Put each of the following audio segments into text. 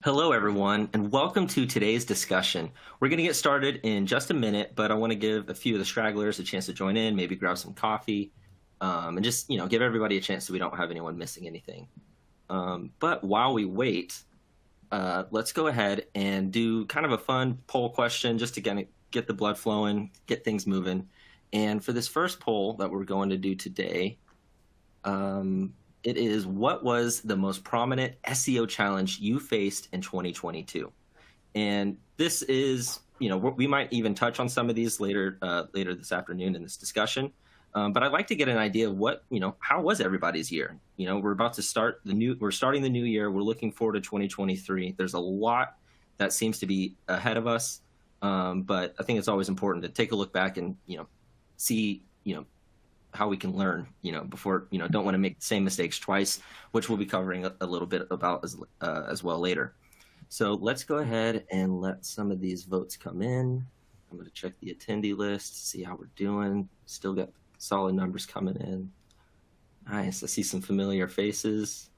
Hello, everyone, and welcome to today's discussion. We're going to get started in just a minute, but I want to give a few of the stragglers a chance to join in, maybe grab some coffee, and just give everybody a chance so we don't have anyone missing anything. But while we wait, let's go ahead and do kind of a fun poll question just to get the blood flowing, get things moving. And for this first poll that we're going to do today, it is, what was the most prominent SEO challenge you faced in 2022? And this is, we might even touch on some of these later this afternoon in this discussion. But I'd like to get an idea of how was everybody's year? We're about to we're starting the new year. We're looking forward to 2023. There's a lot that seems to be ahead of us. But I think it's always important to take a look back and, see, how we can learn, before, don't want to make the same mistakes twice, which we'll be covering a little bit about as well later. So let's go ahead and let some of these votes come in. I'm going to check the attendee list, see how we're doing. Still got solid numbers coming in. Nice. I see some familiar faces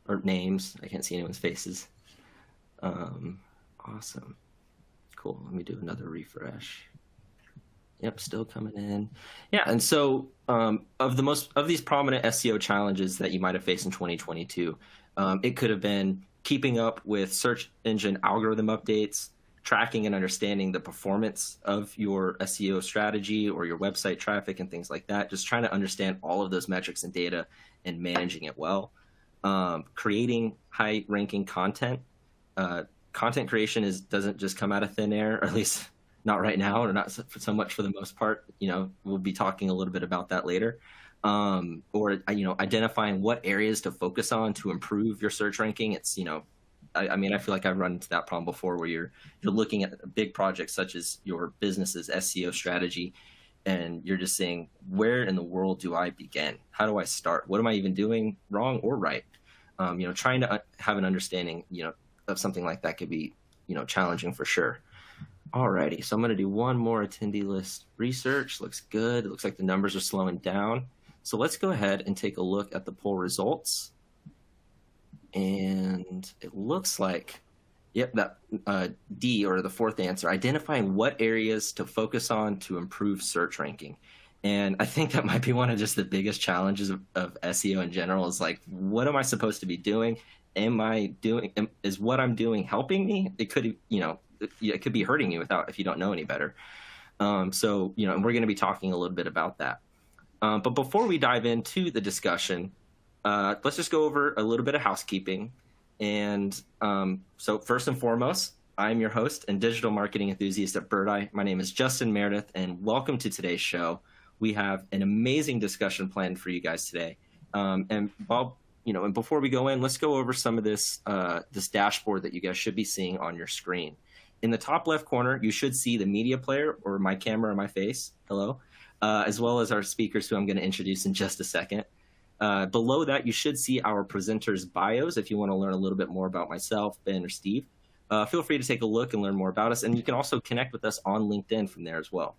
or names. I can't see anyone's faces. Awesome. Cool. Let me do another refresh. Yep, still coming in. Yeah, and so of these prominent SEO challenges that you might have faced in 2022, it could have been keeping up with search engine algorithm updates, tracking and understanding the performance of your SEO strategy or your website traffic and things like that, just trying to understand all of those metrics and data and managing it well. Creating high-ranking content. Content creation doesn't just come out of thin air, or at least not right now, or not so much for the most part. We'll be talking a little bit about that later. Or identifying what areas to focus on to improve your search ranking. It's, I feel like I've run into that problem before, where you're looking at big projects such as your business's SEO strategy, and you're just saying, where in the world do I begin? How do I start? What am I even doing wrong or right? Trying to have an understanding, of something like that could be, challenging for sure. Alrighty, so I'm going to do one more attendee list research. Looks good. It looks like the numbers are slowing down. So let's go ahead and take a look at the poll results. And it looks like, yep, that D, or the fourth answer, identifying what areas to focus on to improve search ranking. And I think that might be one of just the biggest challenges of SEO in general, is like, what am I supposed to be doing? Is what I'm doing helping me? It could, it could be hurting you if you don't know any better. So, and we're going to be talking a little bit about that. But before we dive into the discussion, let's just go over a little bit of housekeeping. And so first and foremost, I'm your host and digital marketing enthusiast at Birdeye. My name is Justin Meredith, and welcome to today's show. We have an amazing discussion planned for you guys today. And before we go in, let's go over some of this dashboard that you guys should be seeing on your screen. In the top left corner, you should see the media player, or my camera or my face, hello, as well as our speakers, who I'm going to introduce in just a second. Below that, you should see our presenters' bios if you want to learn a little bit more about myself, Ben, or Steve. Feel free to take a look and learn more about us, and you can also connect with us on LinkedIn from there as well.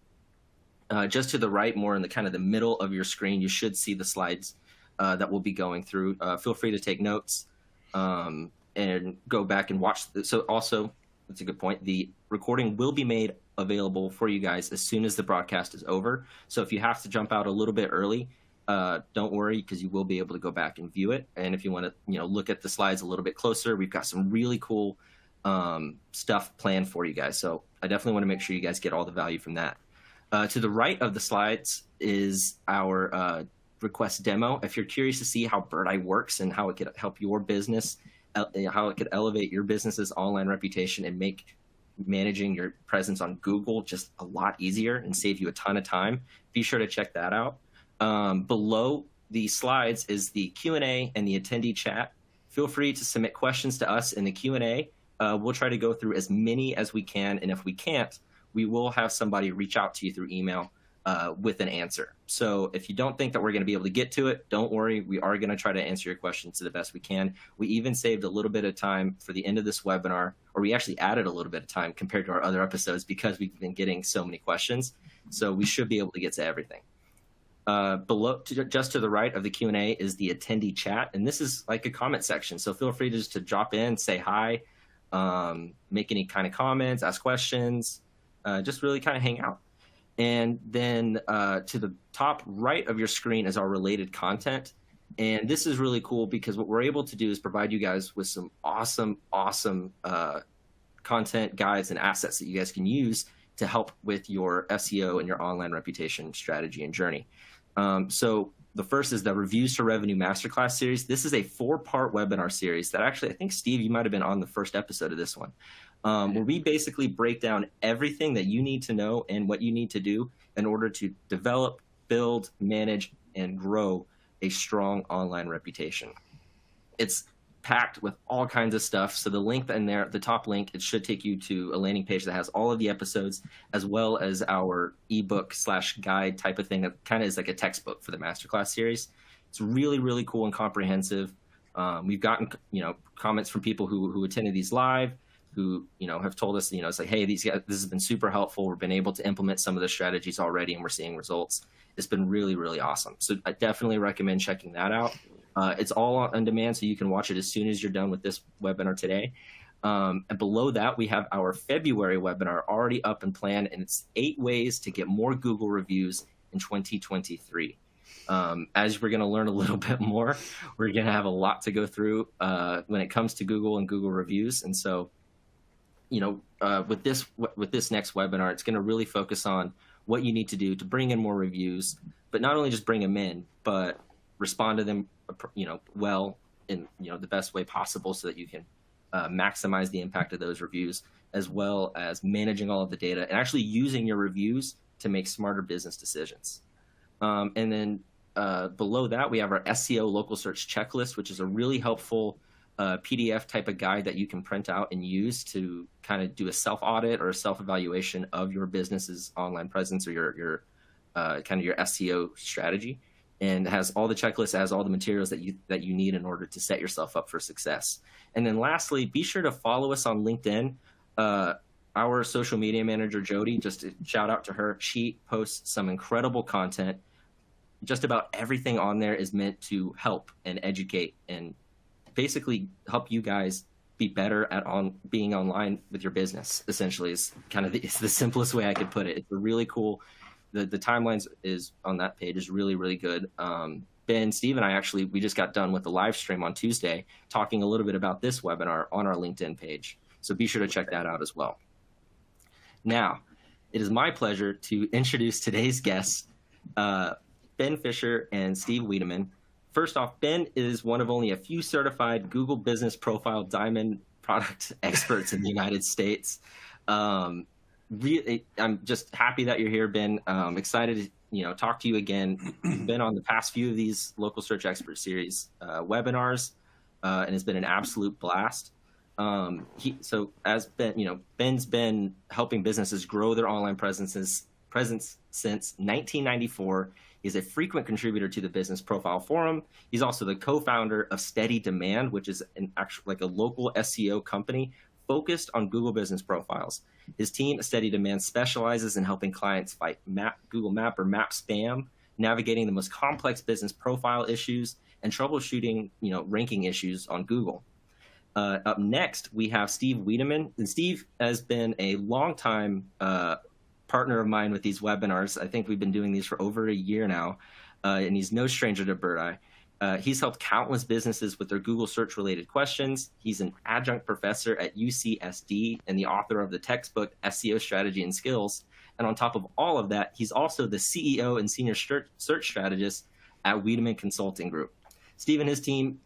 Just to the right, more in the kind of the middle of your screen, you should see the slides that we'll be going through. Feel free to take notes and go back and watch. So also, that's a good point. The recording will be made available for you guys as soon as the broadcast is over. So if you have to jump out a little bit early, don't worry, because you will be able to go back and view it. And if you want to, look at the slides a little bit closer, we've got some really cool stuff planned for you guys. So I definitely want to make sure you guys get all the value from that. To the right of the slides is our request demo. If you're curious to see how Birdeye works and how it could help your business, how it could elevate your business's online reputation and make managing your presence on Google just a lot easier and save you a ton of time, be sure to check that out. Below the slides is the Q&A and the attendee chat. Feel free to submit questions to us in the Q&A. We'll try to go through as many as we can, and if we can't, we will have somebody reach out to you through email with an answer. So if you don't think that we're going to be able to get to it, don't worry. We are going to try to answer your questions to the best we can. We even saved a little bit of time for the end of this webinar, or we actually added a little bit of time compared to our other episodes, because we've been getting so many questions. So we should be able to get to everything. Below, just to the right of the Q&A, is the attendee chat, and this is like a comment section. So feel free to drop in, say hi, make any kind of comments, ask questions, just really kind of hang out. And then to the top right of your screen is our related content. And this is really cool because what we're able to do is provide you guys with some awesome content, guides, and assets that you guys can use to help with your SEO and your online reputation strategy and journey. So the first is the Reviews to Revenue Masterclass series. This is a 4-part webinar series that actually, I think, Steve, you might have been on the first episode of this one, where we basically break down everything that you need to know and what you need to do in order to develop, build, manage, and grow a strong online reputation. It's packed with all kinds of stuff. So the link in there, the top link, it should take you to a landing page that has all of the episodes, as well as our ebook / guide type of thing that kind of is like a textbook for the masterclass series. It's really, really cool and comprehensive. We've gotten, comments from people who attended these live, who, have told us, it's like, hey, these guys, this has been super helpful. We've been able to implement some of the strategies already, and we're seeing results. It's been really, really awesome. So I definitely recommend checking that out. It's all on demand, so you can watch it as soon as you're done with this webinar today. And below that, we have our February webinar already up and planned, and it's 8 ways to get more Google reviews in 2023. As we're going to learn a little bit more, we're going to have a lot to go through when it comes to Google and Google reviews. And so, with this next webinar, it's going to really focus on what you need to do to bring in more reviews, but not only just bring them in, but respond to them, well, in the best way possible, so that you can maximize the impact of those reviews, as well as managing all of the data and actually using your reviews to make smarter business decisions. And then below that, we have our SEO local search checklist, which is a really helpful PDF type of guide that you can print out and use to kind of do a self-audit or a self-evaluation of your business's online presence or your kind of your SEO strategy. And has all the checklists, has all the materials that you need in order to set yourself up for success. And then lastly, be sure to follow us on LinkedIn. Our social media manager, Jody, just a shout out to her. She posts some incredible content. Just about everything on there is meant to help and educate and basically help you guys be better at being online with your business. Essentially, is kind of it's the simplest way I could put it. It's a really cool. The timelines is on that page is really, really good. Ben, Steve, and I we just got done with the live stream on Tuesday talking a little bit about this webinar on our LinkedIn page. So be sure to check that out as well. Now, it is my pleasure to introduce today's guests, Ben Fisher and Steve Wiideman. First off, Ben is one of only a few certified Google Business Profile Diamond product experts in the United States. Really, I'm just happy that you're here, Ben. Excited to talk to you again. You've been on the past few of these local search expert series webinars, and it's been an absolute blast. So as Ben, Ben's been helping businesses grow their online presence since 1994. He's a frequent contributor to the Business Profile Forum. He's also the co-founder of Steady Demand, which is like a local SEO company focused on Google business profiles. His team at Steady Demand specializes in helping clients fight Google Map or Map spam, navigating the most complex business profile issues, and troubleshooting ranking issues on Google. Up next, we have Steve Wiideman. And Steve has been a longtime partner of mine with these webinars. I think we've been doing these for over a year now, and he's no stranger to Birdeye. He's helped countless businesses with their Google search-related questions. He's an adjunct professor at UCSD and the author of the textbook SEO Strategy and Skills. And on top of all of that, he's also the CEO and senior search strategist at Wiideman Consulting Group. Steve and his team,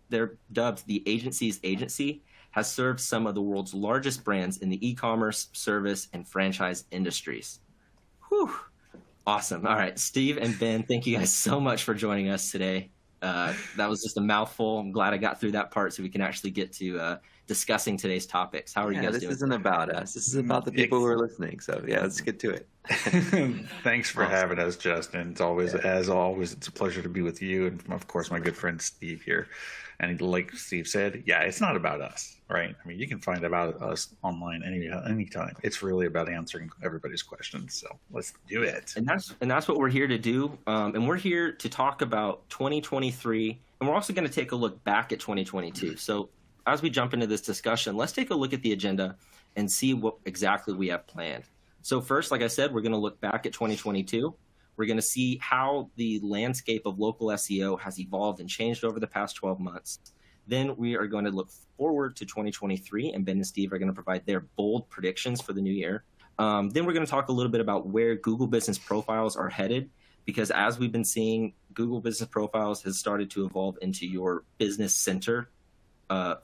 they're dubbed the Agency's Agency, has served some of the world's largest brands in the e-commerce, service, and franchise industries. Whew. Awesome. All right, Steve and Ben, thank you guys so much for joining us today. That was just a mouthful. I'm glad I got through that part so we can actually get to discussing today's topics. How are you guys doing? This isn't about us. This is about the people who are listening. So yeah, let's get to it. Thanks for Awesome. having us, Justin. It's always, Yeah. as always, it's a pleasure to be with you, and of course, my good friend Steve here. And like Steve said, yeah, it's not about us, right? I mean, you can find about us online anytime. It's really about answering everybody's questions. So let's do it. And that's what we're here to do. And we're here to talk about 2023, and we're also going to take a look back at 2022. So as we jump into this discussion, let's take a look at the agenda and see what exactly we have planned. So first, like I said, we're going to look back at 2022. We're going to see how the landscape of local SEO has evolved and changed over the past 12 months. Then we are going to look forward to 2023, and Ben and Steve are going to provide their bold predictions for the new year. Then we're going to talk a little bit about where Google Business Profiles are headed, because as we've been seeing, Google Business Profiles has started to evolve into your business center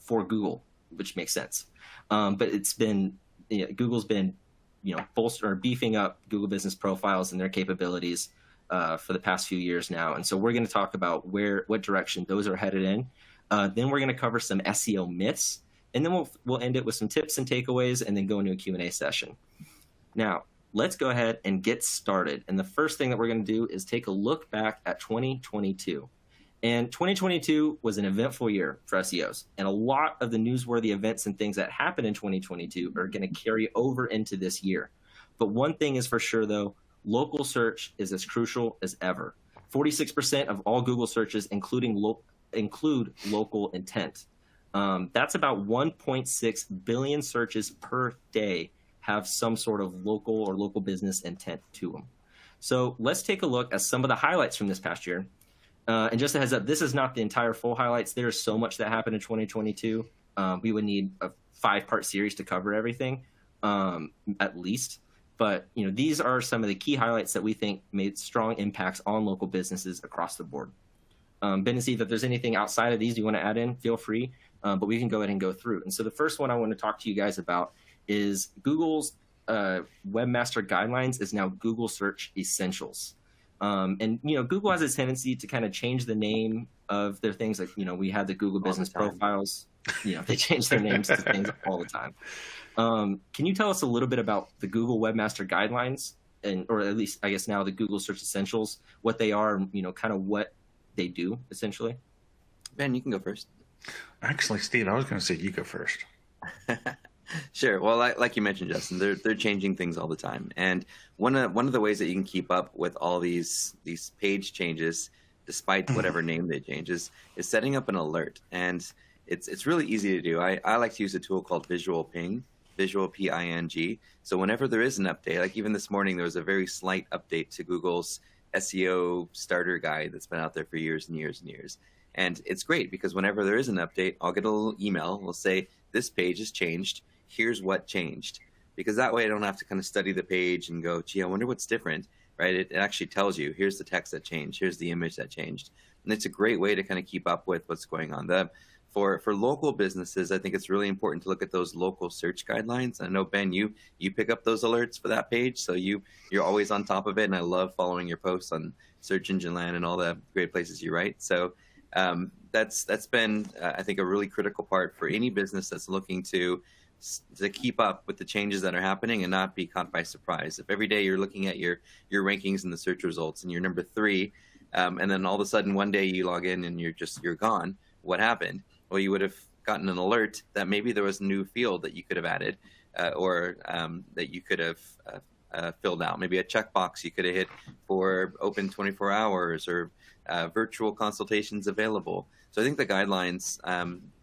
for Google, which makes sense. But it's been, Google's been, bolster or beefing up Google Business Profiles and their capabilities for the past few years now. And so we're going to talk about what direction those are headed in. Then we're going to cover some SEO myths, and then we'll end it with some tips and takeaways, and then go into a Q&A session. Now, let's go ahead and get started. And the first thing that we're going to do is take a look back at 2022. And 2022 was an eventful year for SEOs. And a lot of the newsworthy events and things that happened in 2022 are going to carry over into this year. But one thing is for sure, though, local search is as crucial as ever. 46% of all Google searches include local intent. That's about 1.6 billion searches per day have some sort of local business intent to them. So let's take a look at some of the highlights from this past year. And just a heads up, this is not the entire full highlights. There's so much that happened in 2022. We would need a 5-part series to cover everything, at least. But these are some of the key highlights that we think made strong impacts on local businesses across the board. Ben and Steve, if there's anything outside of these you want to add in, feel free. But we can go ahead and go through. And so the first one I want to talk to you guys about is Google's Webmaster Guidelines is now Google Search Essentials. And Google has a tendency to kind of change the name of their things. Like we had the Google Business Profiles. They change their names to things all the time. Can you tell us a little bit about the Google Webmaster Guidelines, or at least I guess now the Google Search Essentials, what they are, kind of what they do essentially? Ben, you can go first. Actually, Steve, I was going to say you go first. Sure. Well, like you mentioned, Justin, they're changing things all the time, and one of the ways that you can keep up with all these page changes, despite whatever name they change, is setting up an alert, and it's really easy to do. I like to use a tool called Visual Ping, Visual Ping. So whenever there is an update, like even this morning, there was a very slight update to Google's SEO starter guide that's been out there for years and years and years. And it's great because whenever there is an update, I'll get a little email. We'll say, this page has changed. Here's what changed. Because that way I don't have to kind of study the page and go, gee, I wonder what's different, right? It actually tells you, here's the text that changed. Here's the image that changed. And it's a great way to kind of keep up with what's going on. For local businesses, I think it's really important to look at those local search guidelines. I know, Ben, you pick up those alerts for that page, so you're always on top of it, and I love following your posts on Search Engine Land and all the great places you write. So that's been, I think, a really critical part for any business that's looking to keep up with the changes that are happening and not be caught by surprise. If every day you're looking at your rankings and the search results and you're number 3, and then all of a sudden one day you log in and you're gone, what happened? Well, you would have gotten an alert that maybe there was a new field that you could have added, or that you could have filled out. Maybe a checkbox you could have hit for open 24 hours or virtual consultations available. So I think the guidelines,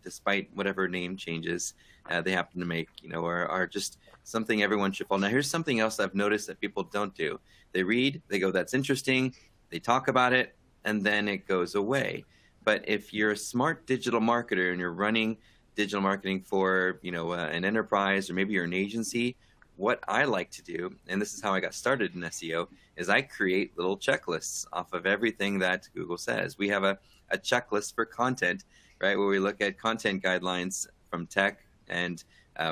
despite whatever name changes they happen to make, are just something everyone should follow. Now, here's something else I've noticed that people don't do. They read, they go, that's interesting, they talk about it, and then it goes away. But if you're a smart digital marketer and you're running digital marketing for, an enterprise, or maybe you're an agency, what I like to do, and this is how I got started in SEO, is I create little checklists off of everything that Google says. We have a checklist for content, right, where we look at content guidelines from tech and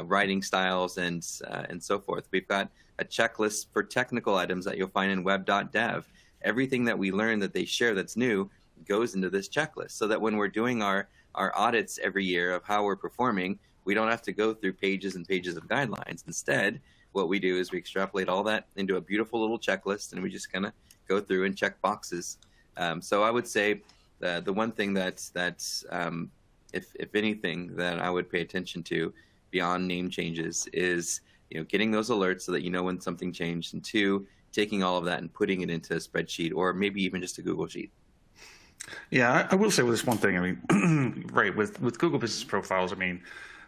writing styles and so forth. We've got a checklist for technical items that you'll find in web.dev. Everything that we learn that they share that's new goes into this checklist, so that when we're doing our audits every year of how we're performing, we don't have to go through pages and pages of guidelines. Instead, what we do is we extrapolate all that into a beautiful little checklist, and we just kind of go through and check boxes. So I would say the one thing that's if anything that I would pay attention to beyond name changes is, getting those alerts so that you know when something changed, and two, taking all of that and putting it into a spreadsheet or maybe even just a Google Sheet. Yeah, I will say with this one thing. I mean, right, with Google Business Profiles, I mean,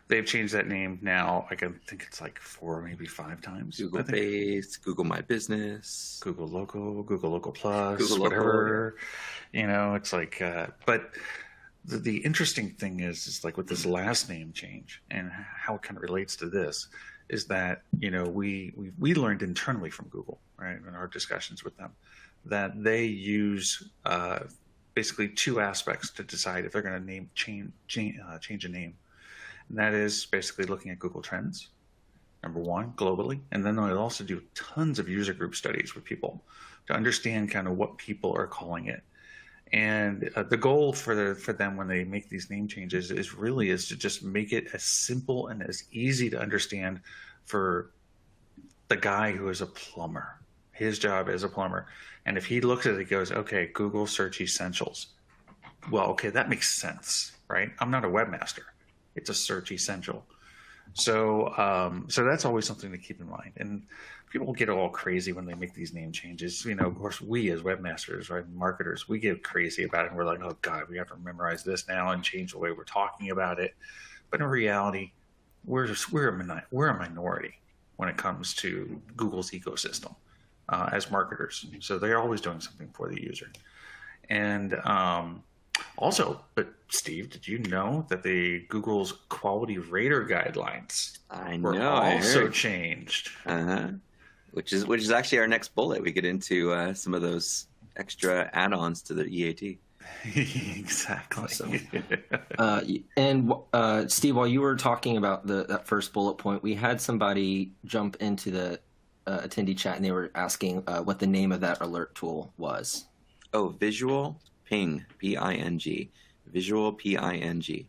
they've changed that name now. I think it's like 4, maybe 5 times. Google Base, Google My Business, Google Local Plus, Google whatever. It's like, but the interesting thing is like with this last name change and how it kind of relates to this is that, we learned internally from Google, right, in our discussions with them, that they use basically 2 aspects to decide if they're going to change a name. And that is basically looking at Google Trends, number 1, globally. And then they'll also do tons of user group studies with people to understand kind of what people are calling it. And the goal for them when they make these name changes is to just make it as simple and as easy to understand for the guy who is a plumber. His job is a plumber. And if he looks at it, he goes, okay, Google Search Essentials. Well, okay, that makes sense, right? I'm not a webmaster. It's a Search Essential. So that's always something to keep in mind. And people get all crazy when they make these name changes. Of course, we as webmasters, right, marketers, we get crazy about it. And we're like, oh God, we have to memorize this now and change the way we're talking about it. But in reality, we're a minority when it comes to Google's ecosystem as marketers. So they're always doing something for the user. And also, but Steve, did you know that Google's quality rater guidelines were also changed? Which is actually our next bullet. We get into some of those extra add-ons to the EAT. Exactly. Awesome. And Steve, while you were talking about that first bullet point, we had somebody jump into the attendee chat, and they were asking what the name of that alert tool was. Oh, Visual Ping, P-I-N-G. Visual P-I-N-G.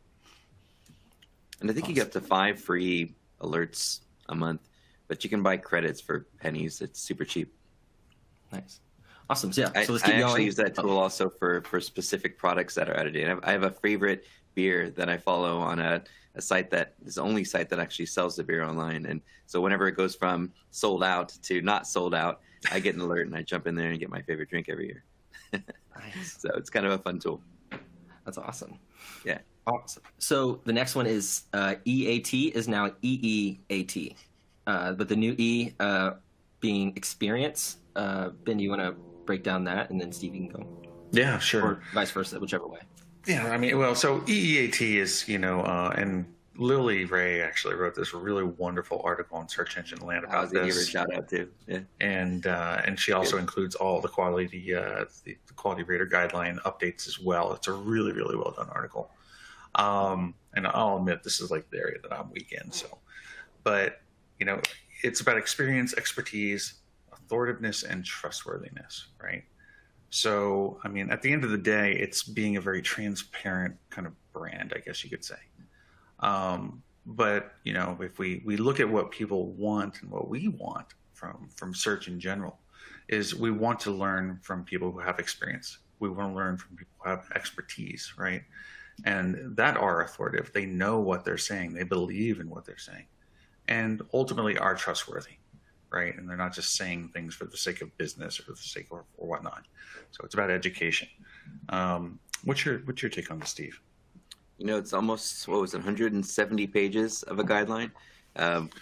And I think you get up to 5 free alerts a month, but you can buy credits for pennies. It's super cheap. Nice. Awesome. So, yeah, so let's I keep going. actually use that tool also for specific products that are out of date. I have a favorite beer that I follow on a site that is the only site that actually sells the beer online. And so whenever it goes from sold out to not sold out, I get an alert and I jump in there and get my favorite drink every year. Nice. So it's kind of a fun tool. That's awesome. Yeah. Awesome. So the next one is EAT is now EEAT, but the new E being experience. Ben, you want to break down that, and then Steve, you can go. Yeah, sure. Or vice versa, whichever way. Yeah, I mean, well, so EEAT is, and Lily Ray actually wrote this really wonderful article on Search Engine Land about this. I'll give her a shout out too. Yeah. And she also includes all the quality the quality rater guideline updates as well. It's a really, really well done article. And I'll admit this is like the area that I'm weak in. So, but it's about experience, expertise, authoritiveness, and trustworthiness, right? So, I mean, at the end of the day, it's being a very transparent kind of brand, I guess you could say. But if we look at what people want and what we want from search in general, is we want to learn from people who have experience. We want to learn from people who have expertise, right? And that are authoritative. They know what they're saying. They believe in what they're saying, and ultimately are trustworthy, right? And they're not just saying things for the sake of business or for the sake of or whatnot. So it's about education. What's your take on this, Steve? It's almost 170 pages of a guideline.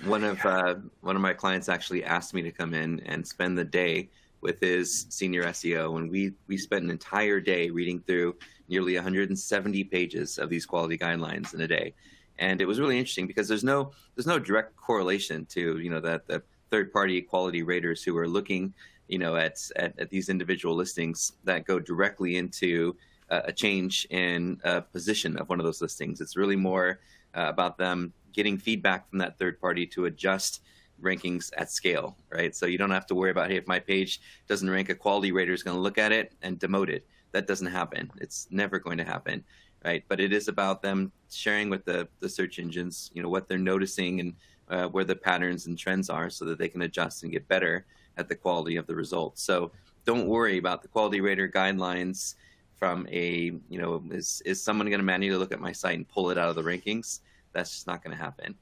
One of my clients actually asked me to come in and spend the day with his senior SEO, and we spent an entire day reading through nearly 170 pages of these quality guidelines in a day. And it was really interesting because there's no direct correlation to that the third-party quality raters who are looking at these individual listings that go directly into a change in a position of one of those listings. It's really more about them getting feedback from that third party to adjust rankings at scale, right? So you don't have to worry about, hey, if my page doesn't rank, a quality rater is going to look at it and demote it. That doesn't happen. It's never going to happen. right? But it is about them sharing with the search engines, what they're noticing and where the patterns and trends are, so that they can adjust and get better at the quality of the results. So don't worry about the quality rater guidelines from is someone going to manually look at my site and pull it out of the rankings? That's just not going to happen.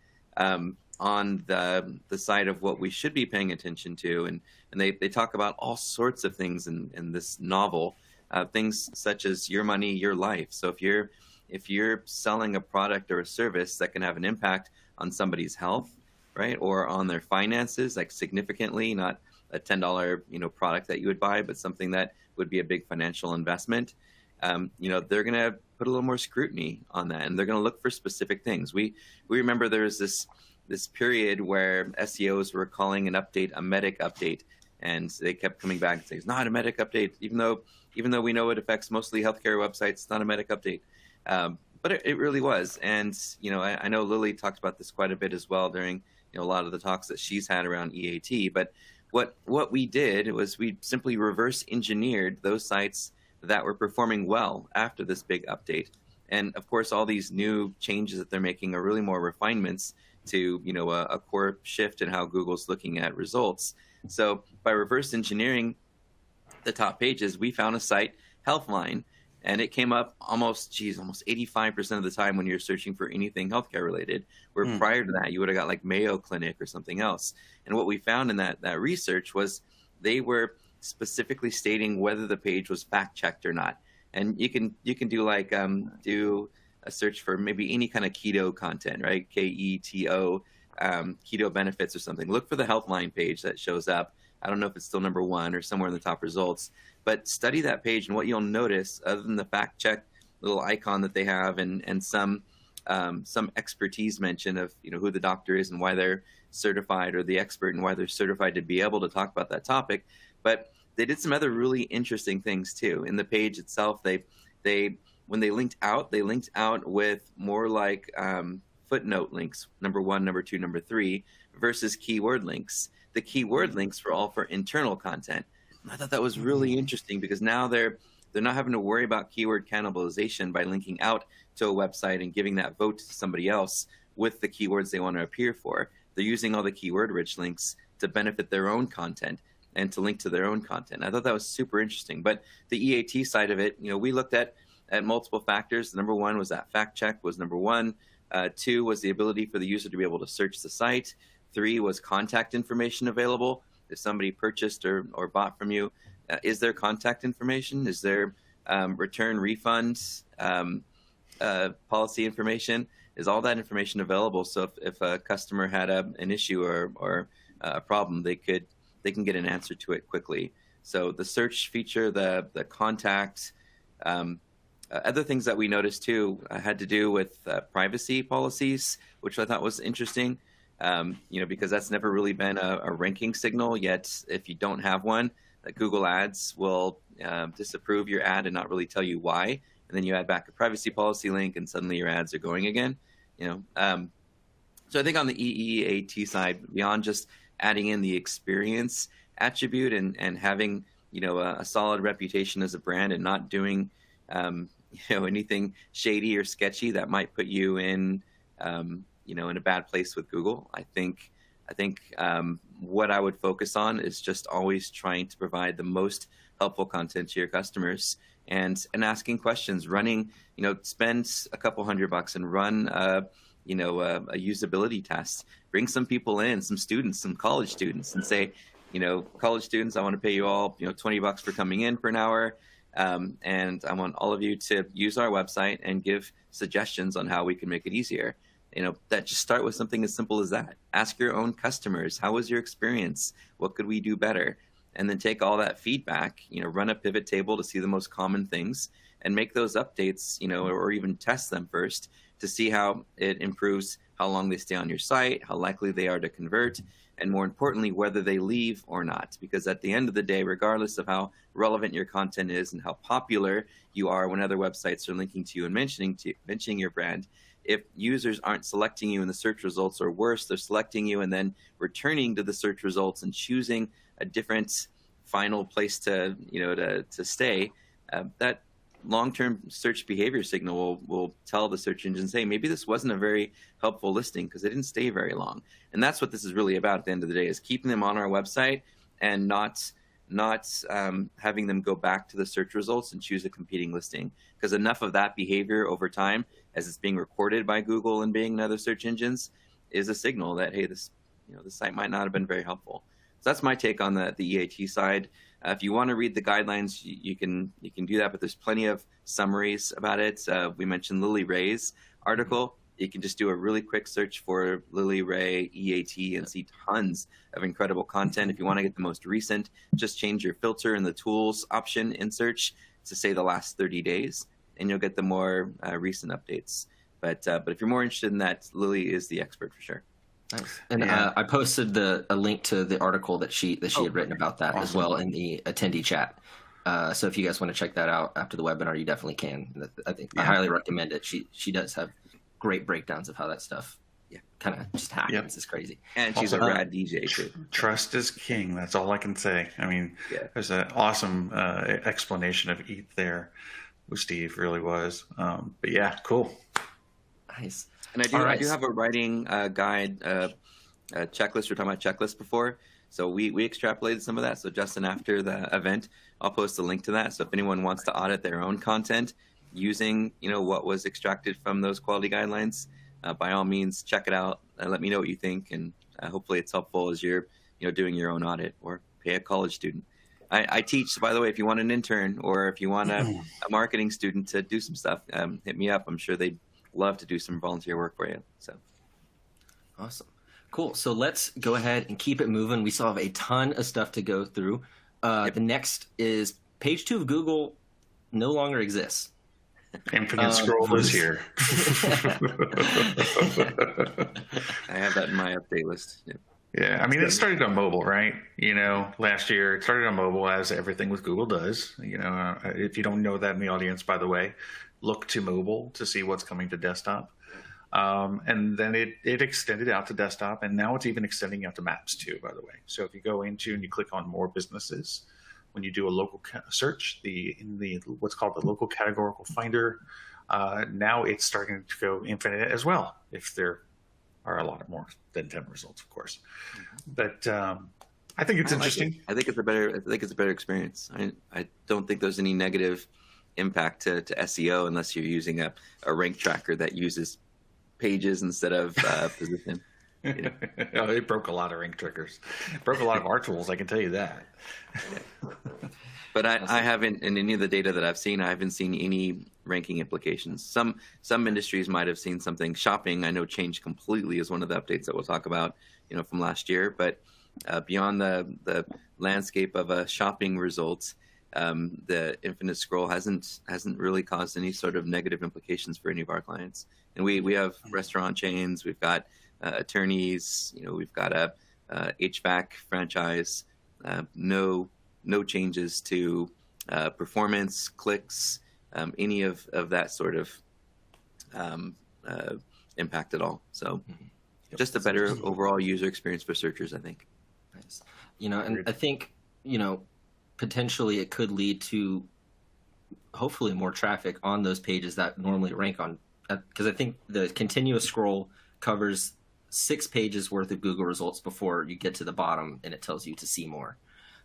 On the side of what we should be paying attention to, and they talk about all sorts of things in this novel, things such as your money, your life. So if you're selling a product or a service that can have an impact on somebody's health, right, or on their finances, like significantly, not a $10 product that you would buy, but something that would be a big financial investment, they're going to put a little more scrutiny on that, and they're going to look for specific things. We remember there was this period where SEOs were calling an update a medic update, and they kept coming back and saying it's not a medic update, even though we know it affects mostly healthcare websites. It's not a medic update, but it really was. And I know Lily talked about this quite a bit as well during a lot of the talks that she's had around EAT. But what we did was we simply reverse engineered those sites that were performing well after this big update. And of course, all these new changes that they're making are really more refinements to a core shift in how Google's looking at results. So by reverse engineering the top pages, we found a site, Healthline, and it came up almost 85% of the time when you're searching for anything healthcare related, where prior to that you would have got like Mayo Clinic or something else. And what we found in that research was they were specifically stating whether the page was fact checked or not. And you can do a search for maybe any kind of keto content, right? KETO, keto benefits or something. Look for the Healthline page that shows up. I don't know if it's still number 1 or somewhere in the top results, but study that page, and what you'll notice, other than the fact check little icon that they have and some expertise mention of who the doctor is and why they're certified, or the expert and why they're certified to be able to talk about that topic. But they did some other really interesting things too. In the page itself, they when they linked out with more like footnote links, number 1, number 2, number 3, versus keyword links. The keyword links were all for internal content. And I thought that was really interesting, because now they're not having to worry about keyword cannibalization by linking out to a website and giving that vote to somebody else with the keywords they want to appear for. They're using all the keyword-rich links to benefit their own content and to link to their own content. I thought that was super interesting. But the EAT side of it, we looked at multiple factors. Number 1 was that fact check was number 1. 2 was the ability for the user to be able to search the site. 3 was contact information available. If somebody purchased or bought from you, is there contact information? Is there return refunds, policy information? Is all that information available? So if a customer had an issue or a problem, they can get an answer to it quickly. So the search feature, the contact, other things that we noticed too had to do with privacy policies, which I thought was interesting. Because that's never really been a ranking signal yet. If you don't have one, Google Ads will disapprove your ad and not really tell you why. And then you add back a privacy policy link, and suddenly your ads are going again. So I think on the EEAT side, beyond just adding in the experience attribute and having a solid reputation as a brand and not doing anything shady or sketchy that might put you in in a bad place with Google. I think what I would focus on is just always trying to provide the most helpful content to your customers, and asking questions, running, spend a couple $100 and run a usability test. Bring some people in, some students, some college students, and say, college students, I want to pay you all, $20 for coming in for an hour. And I want all of you to use our website and give suggestions on how we can make it easier. That just start with something as simple as that. Ask your own customers, how was your experience? What could we do better? And then take all that feedback, run a pivot table to see the most common things and make those updates, or even test them first to see how it improves how long they stay on your site, how likely they are to convert, and more importantly, whether they leave or not. Because at the end of the day, regardless of how relevant your content is and how popular you are when other websites are linking to you and mentioning your brand, if users aren't selecting you in the search results, or worse, they're selecting you and then returning to the search results and choosing a different final place to stay, that long-term search behavior signal will tell the search engine, say, maybe this wasn't a very helpful listing because it didn't stay very long. And that's what this is really about at the end of the day, is keeping them on our website and not having them go back to the search results and choose a competing listing. Because enough of that behavior over time, as it's being recorded by Google and Bing and other search engines, is a signal that, hey, this site might not have been very helpful. So that's my take on the EAT side. If you want to read the guidelines, you can do that, but there's plenty of summaries about it. We mentioned Lily Ray's article. You can just do a really quick search for Lily Ray EAT and see tons of incredible content. If you want to get the most recent, just change your filter in the tools option in search to say the last 30 days, and you'll get the more recent updates. But if you're more interested in that, Lily is the expert for sure. Nice. And I posted a link to the article that she had written about that as well in the attendee chat. So if you guys want to check that out after the webinar, you definitely can. I highly recommend it. She does have great breakdowns of how that stuff kind of just happens. Yep. It's crazy. And she's a rad DJ too. Trust is king. That's all I can say. I mean, there's an awesome explanation of EAT there with Steve, really was. But yeah, cool. Nice. And I do have a writing guide, checklist. We're talking about checklist before. So we extrapolated some of that. So Justin, after the event, I'll post a link to that. So if anyone wants to audit their own content using, what was extracted from those quality guidelines, by all means, check it out. Let me know what you think. And hopefully it's helpful as you're, doing your own audit, or pay a college student. I teach, by the way, if you want an intern or if you want a marketing student to do some stuff, hit me up. I'm sure they'd love to do some volunteer work for you. So awesome. Cool. So let's go ahead and keep it moving. We still have a ton of stuff to go through. The next is page 2 of Google no longer exists. Infinite scroll is here. I have that in my update list. Yep. Yeah, I mean, it started on mobile, right? Last year it started on mobile, as everything with Google does. If you don't know that in the audience, by the way, look to mobile to see what's coming to desktop. And then it extended out to desktop, and now it's even extending out to maps too, by the way. So if you go into and you click on more businesses, when you do a local search, in the what's called the local categorical finder, now it's starting to go infinite as well, if there are a lot more than 10 results, of course. But I think it's interesting. I think it's a better experience. I don't think there's any negative impact to SEO unless you're using a rank tracker that uses pages instead of position. It broke a lot of rank trackers. It broke a lot of our tools, I can tell you that. But I haven't, in any of the data that I've seen, I haven't seen any ranking implications. Some industries might have seen something. Shopping, I know, changed completely, is one of the updates that we'll talk about, from last year. But beyond the landscape of shopping results, the infinite scroll hasn't really caused any sort of negative implications for any of our clients. And we have restaurant chains, we've got attorneys, we've got a HVAC franchise. No changes to performance, clicks, any of that sort of impact at all. So just a better overall user experience for searchers, I think. Nice. And I think, potentially it could lead to hopefully more traffic on those pages that normally rank on, because I think the continuous scroll covers 6 pages worth of Google results before you get to the bottom and it tells you to see more.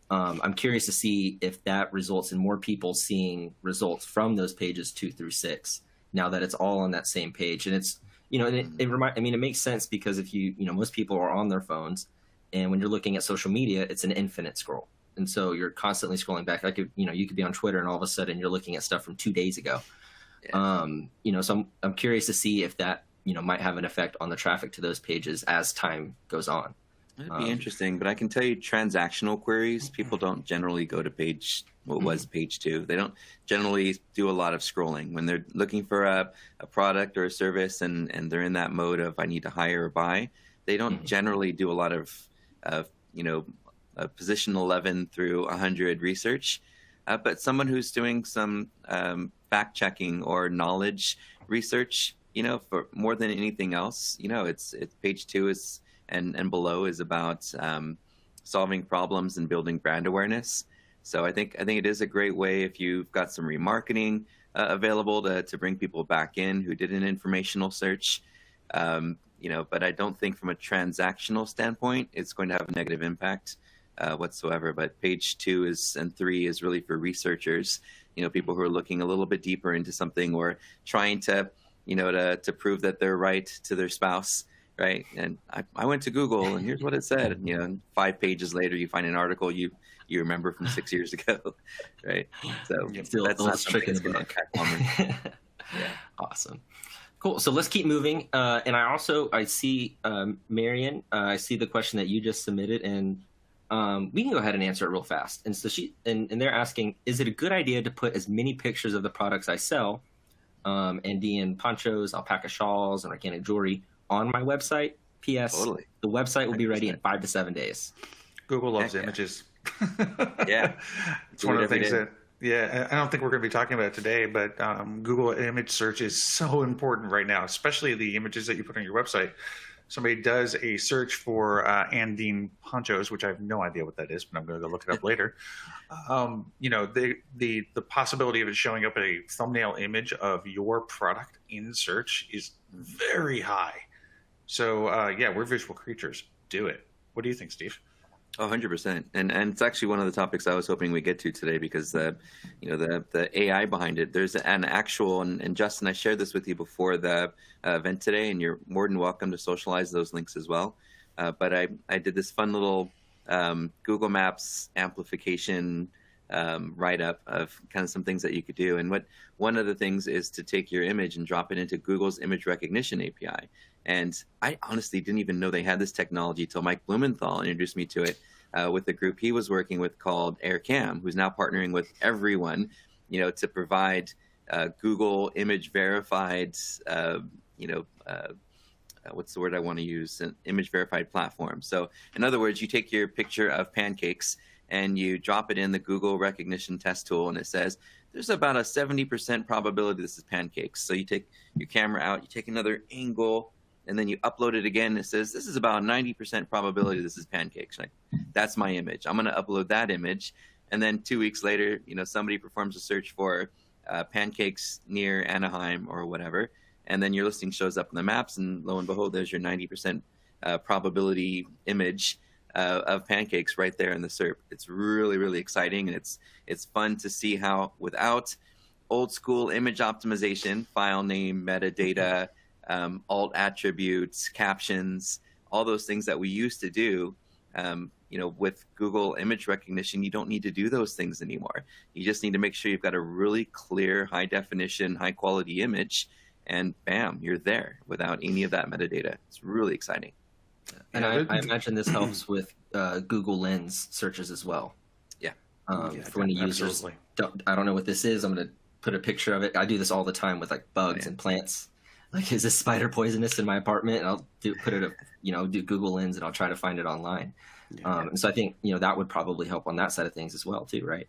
I'm curious to see if that results in more people seeing results from those pages 2 through 6 now that it's all on that same page. And it's, it makes sense, because if most people are on their phones, and when you're looking at social media, it's an infinite scroll. And so you're constantly scrolling back. Like, you could be on Twitter and all of a sudden you're looking at stuff from 2 days ago. Yeah. So I'm curious to see if that, might have an effect on the traffic to those pages as time goes on. It'd be interesting, but I can tell you transactional queries, people don't generally go to page 2. They don't generally do a lot of scrolling. When they're looking for a product or a service and they're in that mode of I need to hire or buy, they don't generally do a lot of position 11 through 100 research. But someone who's doing some fact checking or knowledge research, for more than anything else, it's page 2 is and below is about solving problems and building brand awareness. So I think it is a great way if you've got some remarketing available to bring people back in who did an informational search. But I don't think from a transactional standpoint, it's going to have a negative impact whatsoever. But page 2 and 3 is really for researchers, people who are looking a little bit deeper into something or trying to, to prove that they're right to their spouse. Right. And I went to Google and here's what it said. And, 5 pages later, you find an article you remember from 6 years ago. Right. So still that's not trick in the book. Yeah. Awesome. Cool. So let's keep moving. And I see Marion. I see the question that you just submitted, and we can go ahead and answer it real fast. And so and they're asking, is it a good idea to put as many pictures of the products I sell, Andean ponchos, alpaca shawls, and organic jewelry on my website? P.S. Totally. The website will be ready in 5 to 7 days. Google loves images. Yeah. It's one of the things that, I don't think we're going to be talking about it today, but Google image search is so important right now, especially the images that you put on your website. Somebody does a search for Andean ponchos, which I have no idea what that is, but I'm going to go look it up later. The possibility of it showing up a thumbnail image of your product in search is very high. So we're visual creatures. Do it. What do you think, Steve? 100%, and it's actually one of the topics I was hoping we get to today, because the AI behind it. There's an actual, and Justin, I shared this with you before the event today, and you're more than welcome to socialize those links as well. But I did this fun little Google Maps amplification write-up of kind of some things that you could do. And one of the things is to take your image and drop it into Google's image recognition API. And I honestly didn't even know they had this technology till Mike Blumenthal introduced me to it with the group he was working with called AirCam, who's now partnering with everyone, to provide Google image verified, what's the word I want to use? An image verified platform. So in other words, you take your picture of pancakes and you drop it in the Google recognition test tool, and it says there's about a 70% probability this is pancakes. So you take your camera out, you take another angle, and then you upload it again. It says this is about 90% probability this is pancakes. Like, that's my image. I'm going to upload that image, and then 2 weeks later, somebody performs a search for pancakes near Anaheim or whatever, and then your listing shows up in the maps, and lo and behold, there's your 90% probability image of pancakes right there in the SERP. It's really, really exciting, and it's fun to see how, without old school image optimization, file name, metadata, alt attributes, captions, all those things that we used to do, with Google image recognition, you don't need to do those things anymore. You just need to make sure you've got a really clear, high definition, high quality image, and bam, you're there without any of that metadata. It's really exciting. And I imagine this helps with Google Lens searches as well. Yeah. For when users I don't know what this is, I'm going to put a picture of it. I do this all the time with bugs and plants. Like, is this spider poisonous in my apartment? And I'll do Google Lens, and I'll try to find it online. Yeah. And so I think, that would probably help on that side of things as well too, right?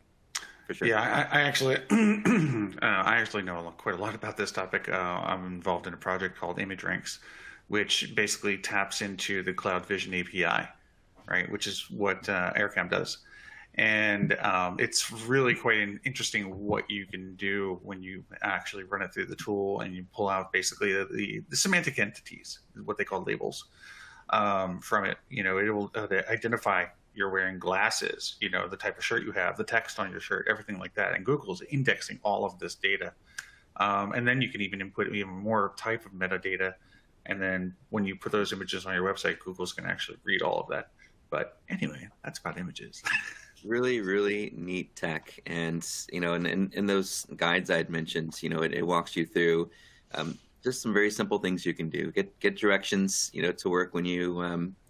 For sure. Yeah, I actually, I actually know quite a lot about this topic. I'm involved in a project called Image Ranks, which basically taps into the Cloud Vision API, right? Which is what AirCam does. And it's really quite interesting what you can do when you actually run it through the tool and you pull out basically the semantic entities, what they call labels, from it. It will identify you're wearing glasses, the type of shirt you have, the text on your shirt, everything like that. And Google's indexing all of this data. And then you can even input even more type of metadata. And then when you put those images on your website, Google's going to actually read all of that. But anyway, that's about images. Really, really neat tech. And, in those guides I'd mentioned, it walks you through just some very simple things you can do. Get directions, to work when you,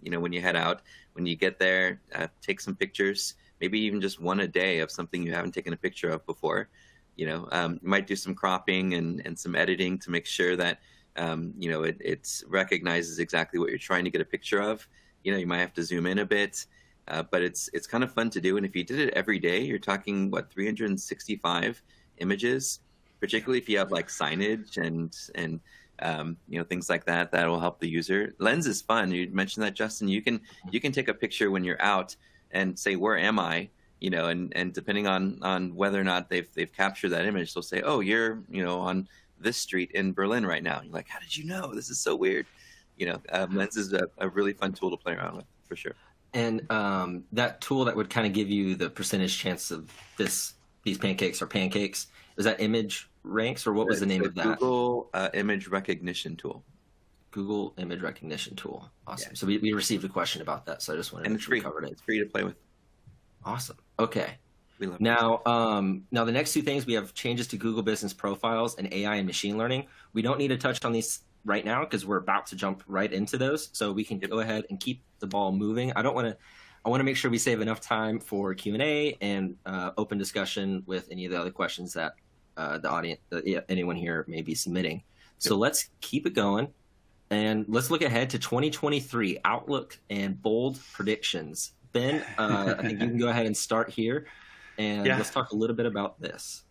when you head out. When you get there, take some pictures, maybe even just one a day of something you haven't taken a picture of before. You might do some cropping and some editing to make sure that, it recognizes exactly what you're trying to get a picture of. You might have to zoom in a bit. But it's kind of fun to do. And if you did it every day, you're talking, 365 images, particularly if you have signage and things like that, that will help the user. Lens is fun. You mentioned that, Justin. You can take a picture when you're out and say, where am I? and depending on whether or not they've captured that image, they'll say, oh, you're on this street in Berlin right now. You're like, how did you know? This is so weird. Lens is a really fun tool to play around with for sure. And that tool that would kind of give you the percentage chance of these pancakes are pancakes, is that image ranks, or what was the name of that? Google image recognition tool. Google image recognition tool. Awesome. Yeah. So we received a question about that, so I just wanted to make sure we covered it. It's free to play with. Awesome. Okay. We love it. Now the next two things, we have changes to Google Business Profiles and AI and machine learning. We don't need to touch on these right now because we're about to jump right into those, so we can go ahead and keep the ball moving. I want to make sure we save enough time for Q&A and open discussion with any of the other questions that the audience, anyone here may be submitting. So let's keep it going, and let's look ahead to 2023 outlook and bold predictions. Ben, I think you can go ahead and start here, and let's talk a little bit about this.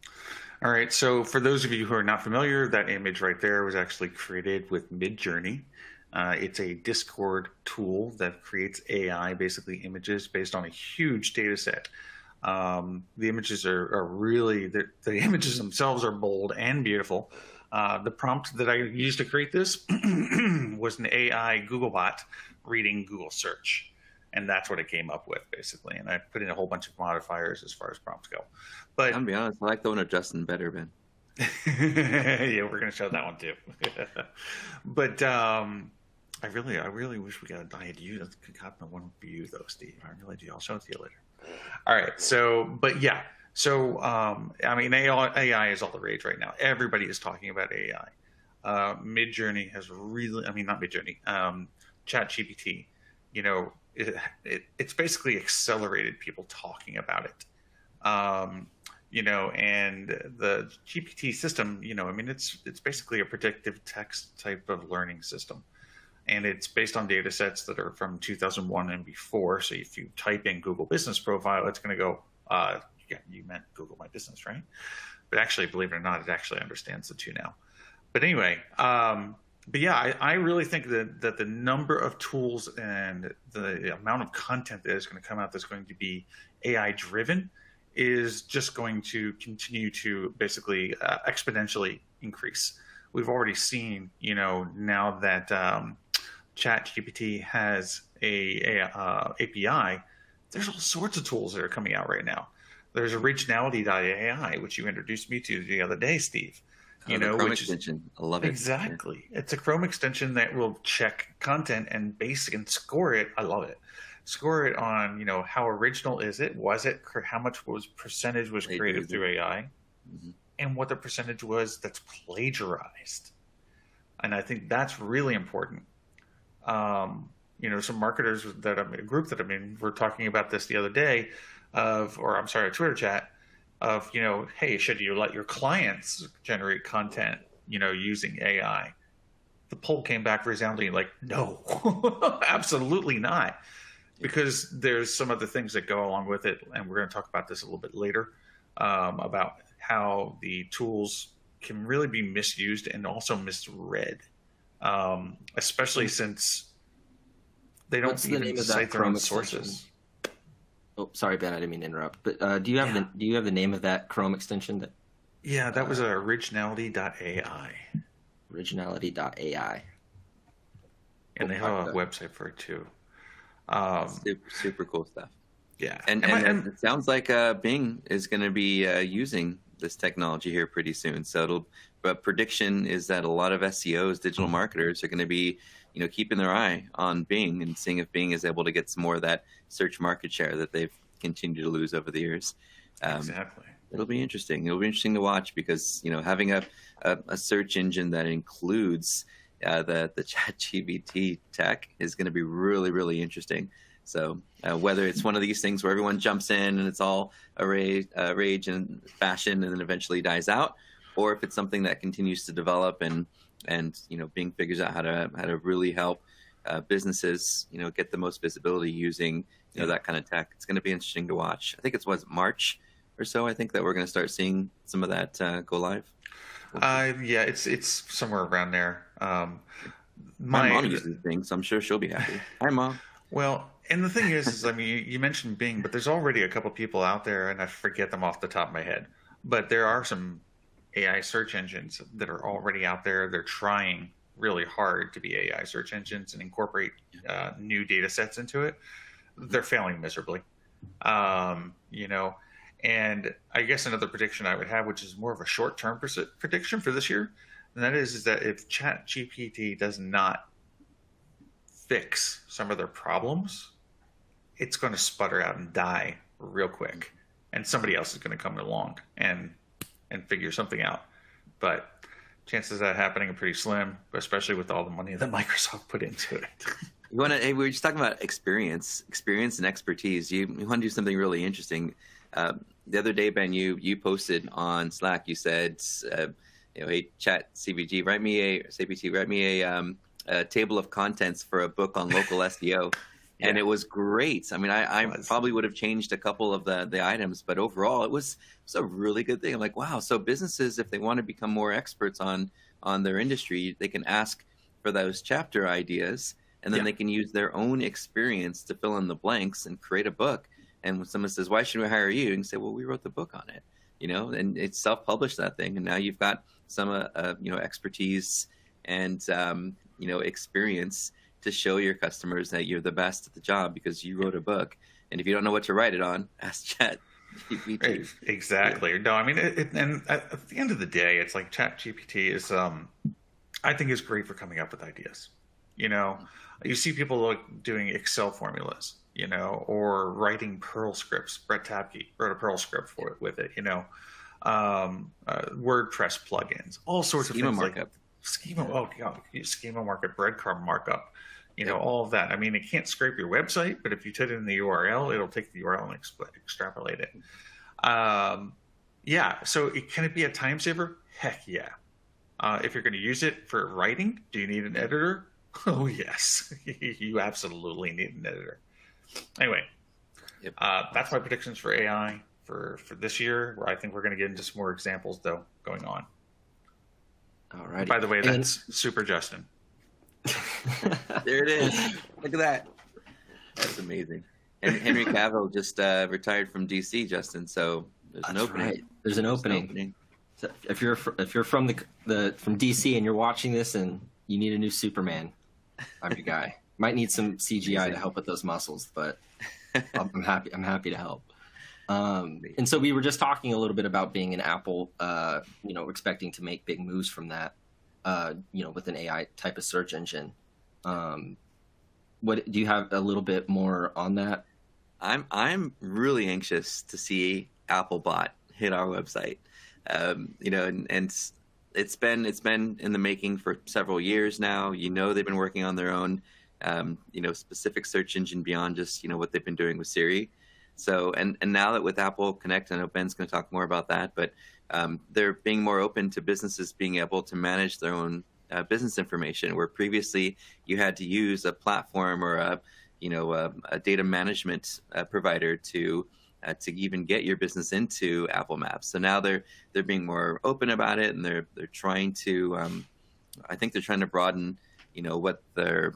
All right. So for those of you who are not familiar, that image right there was actually created with Midjourney. It's a Discord tool that creates AI, basically images based on a huge data set. The images are really, the images themselves are bold and beautiful. The prompt that I used to create this was an AI Googlebot reading Google search. And that's what it came up with, basically. And I put in a whole bunch of modifiers as far as prompts go. But I'm be honest, I like the one of Justin better, Ben. yeah, we're going to show that one too. But I really wish I had gotten one for you though, Steve. I really do. I'll show it to you later. All right. So I mean, AI is all the rage right now. Everybody is talking about AI. Midjourney has really, I mean, not Midjourney, ChatGPT. It's basically accelerated people talking about it. And the GPT system, I mean, it's basically a predictive text type of learning system. And it's based on data sets that are from 2001 and before. So if you type in Google Business Profile, it's going to go, you meant Google My Business, right? But actually, believe it or not, it actually understands the two now. But anyway, I really think that the number of tools and the amount of content that is going to come out that's going to be AI driven is just going to continue to basically exponentially increase. We've already seen, now that ChatGPT has a API, there's all sorts of tools that are coming out right now. There's originality.ai, which you introduced me to the other day, Steve. The Chrome extension. I love it. Exactly. Yeah. It's a Chrome extension that will check content and score it. I love it. Score it on, how original is it? How much percentage was created through AI? Mm-hmm. And what the percentage was that's plagiarized. And I think that's really important. Some marketers a group that I'm in, were talking about this the other day a Twitter chat of, hey, should you let your clients generate content, using AI? The poll came back resoundingly like, no, absolutely not. Because there's some other things that go along with it. And we're going to talk about this a little bit later, about how the tools can really be misused and also misread, especially since they don't even cite their own sources. Oh, sorry, Ben, I didn't mean to interrupt. But do you have the name of that Chrome extension? That was originality.ai. Originality.ai. And they have a website for it too. Super cool stuff. Yeah, and it sounds like Bing is going to be using this technology here pretty soon. But prediction is that a lot of SEOs, digital marketers, are going to be, keeping their eye on Bing and seeing if Bing is able to get some more of that search market share that they've continued to lose over the years. Exactly. It'll be interesting. It'll be interesting to watch because, having a search engine that includes the ChatGPT tech is going to be really, really interesting. So whether it's one of these things where everyone jumps in and it's all a rage and fashion and then eventually dies out, or if it's something that continues to develop and Bing figures out how to really help businesses get the most visibility using that kind of tech, it's going to be interesting to watch. I think it's March or so. I think that we're going to start seeing some of that go live. It's somewhere around there. My mom uses Bing, so I'm sure she'll be happy. Hi, Mom. Well, and the thing is I mean, you mentioned Bing, but there's already a couple people out there, and I forget them off the top of my head. But there are some AI search engines that are already out there. They're trying really hard to be AI search engines and incorporate new data sets into it. They're failing miserably. You know, and I guess another prediction I would have, which is more of a short-term prediction for this year, and that is that if ChatGPT does not fix some of their problems, it's going to sputter out and die real quick, and somebody else is going to come along and figure something out. But chances of that happening are pretty slim, especially with all the money that Microsoft put into it. You want to? Hey, we were just talking about experience and expertise. You want to do something really interesting. The other day, Ben, you posted on Slack. You said, hey, Chat CBG, write me a table of contents for a book on local SEO. And it was great. I mean, I probably would have changed a couple of the items, but overall, it was a really good thing. I'm like, wow. So businesses, if they want to become more experts on their industry, they can ask for those chapter ideas, and then they can use their own experience to fill in the blanks and create a book. And when someone says, why should we hire you? You can say, well, we wrote the book on it, and it's self-published, that thing. And now you've got some, expertise and, experience to show your customers that you're the best at the job because you wrote a book. And if you don't know what to write it on, ask Chat GPT. Exactly. Yeah. No, I mean, and at the end of the day, it's like Chat GPT is, I think is great for coming up with ideas. You see people doing Excel formulas, or writing Perl scripts. Brett Tapke wrote a Perl script with it, WordPress plugins, all sorts of things markup. Schema markup, breadcrumb markup, all of that. I mean, it can't scrape your website, but if you put it in the URL, it'll take the URL and extrapolate it. So can it be a time saver? Heck yeah. If you're going to use it for writing, do you need an editor? Oh, yes. You absolutely need an editor. Anyway, that's my predictions for AI for this year, where I think we're going to get into some more examples, though, going on. All right. By the way, that's Super Justin. There it is. Look at that. That's amazing. And Henry Cavill just retired from DC, Justin. So there's an opening. Right. There's an opening. So if you're from from DC and you're watching this and you need a new Superman, I'm your guy. Might need some CGI to help with those muscles, but I'm happy to help. And so we were just talking a little bit about being an Apple, expecting to make big moves from that, with an AI type of search engine. What do you have a little bit more on that? I'm really anxious to see Applebot hit our website. And it's been in the making for several years now. They've been working on their own, specific search engine beyond just what they've been doing with Siri. So, and now that with Apple Connect, I know Ben's going to talk more about that, but they're being more open to businesses being able to manage their own business information, where previously you had to use a platform or a data management provider to even get your business into Apple Maps. So now they're being more open about it, and they're trying to, I think they're trying to broaden, what their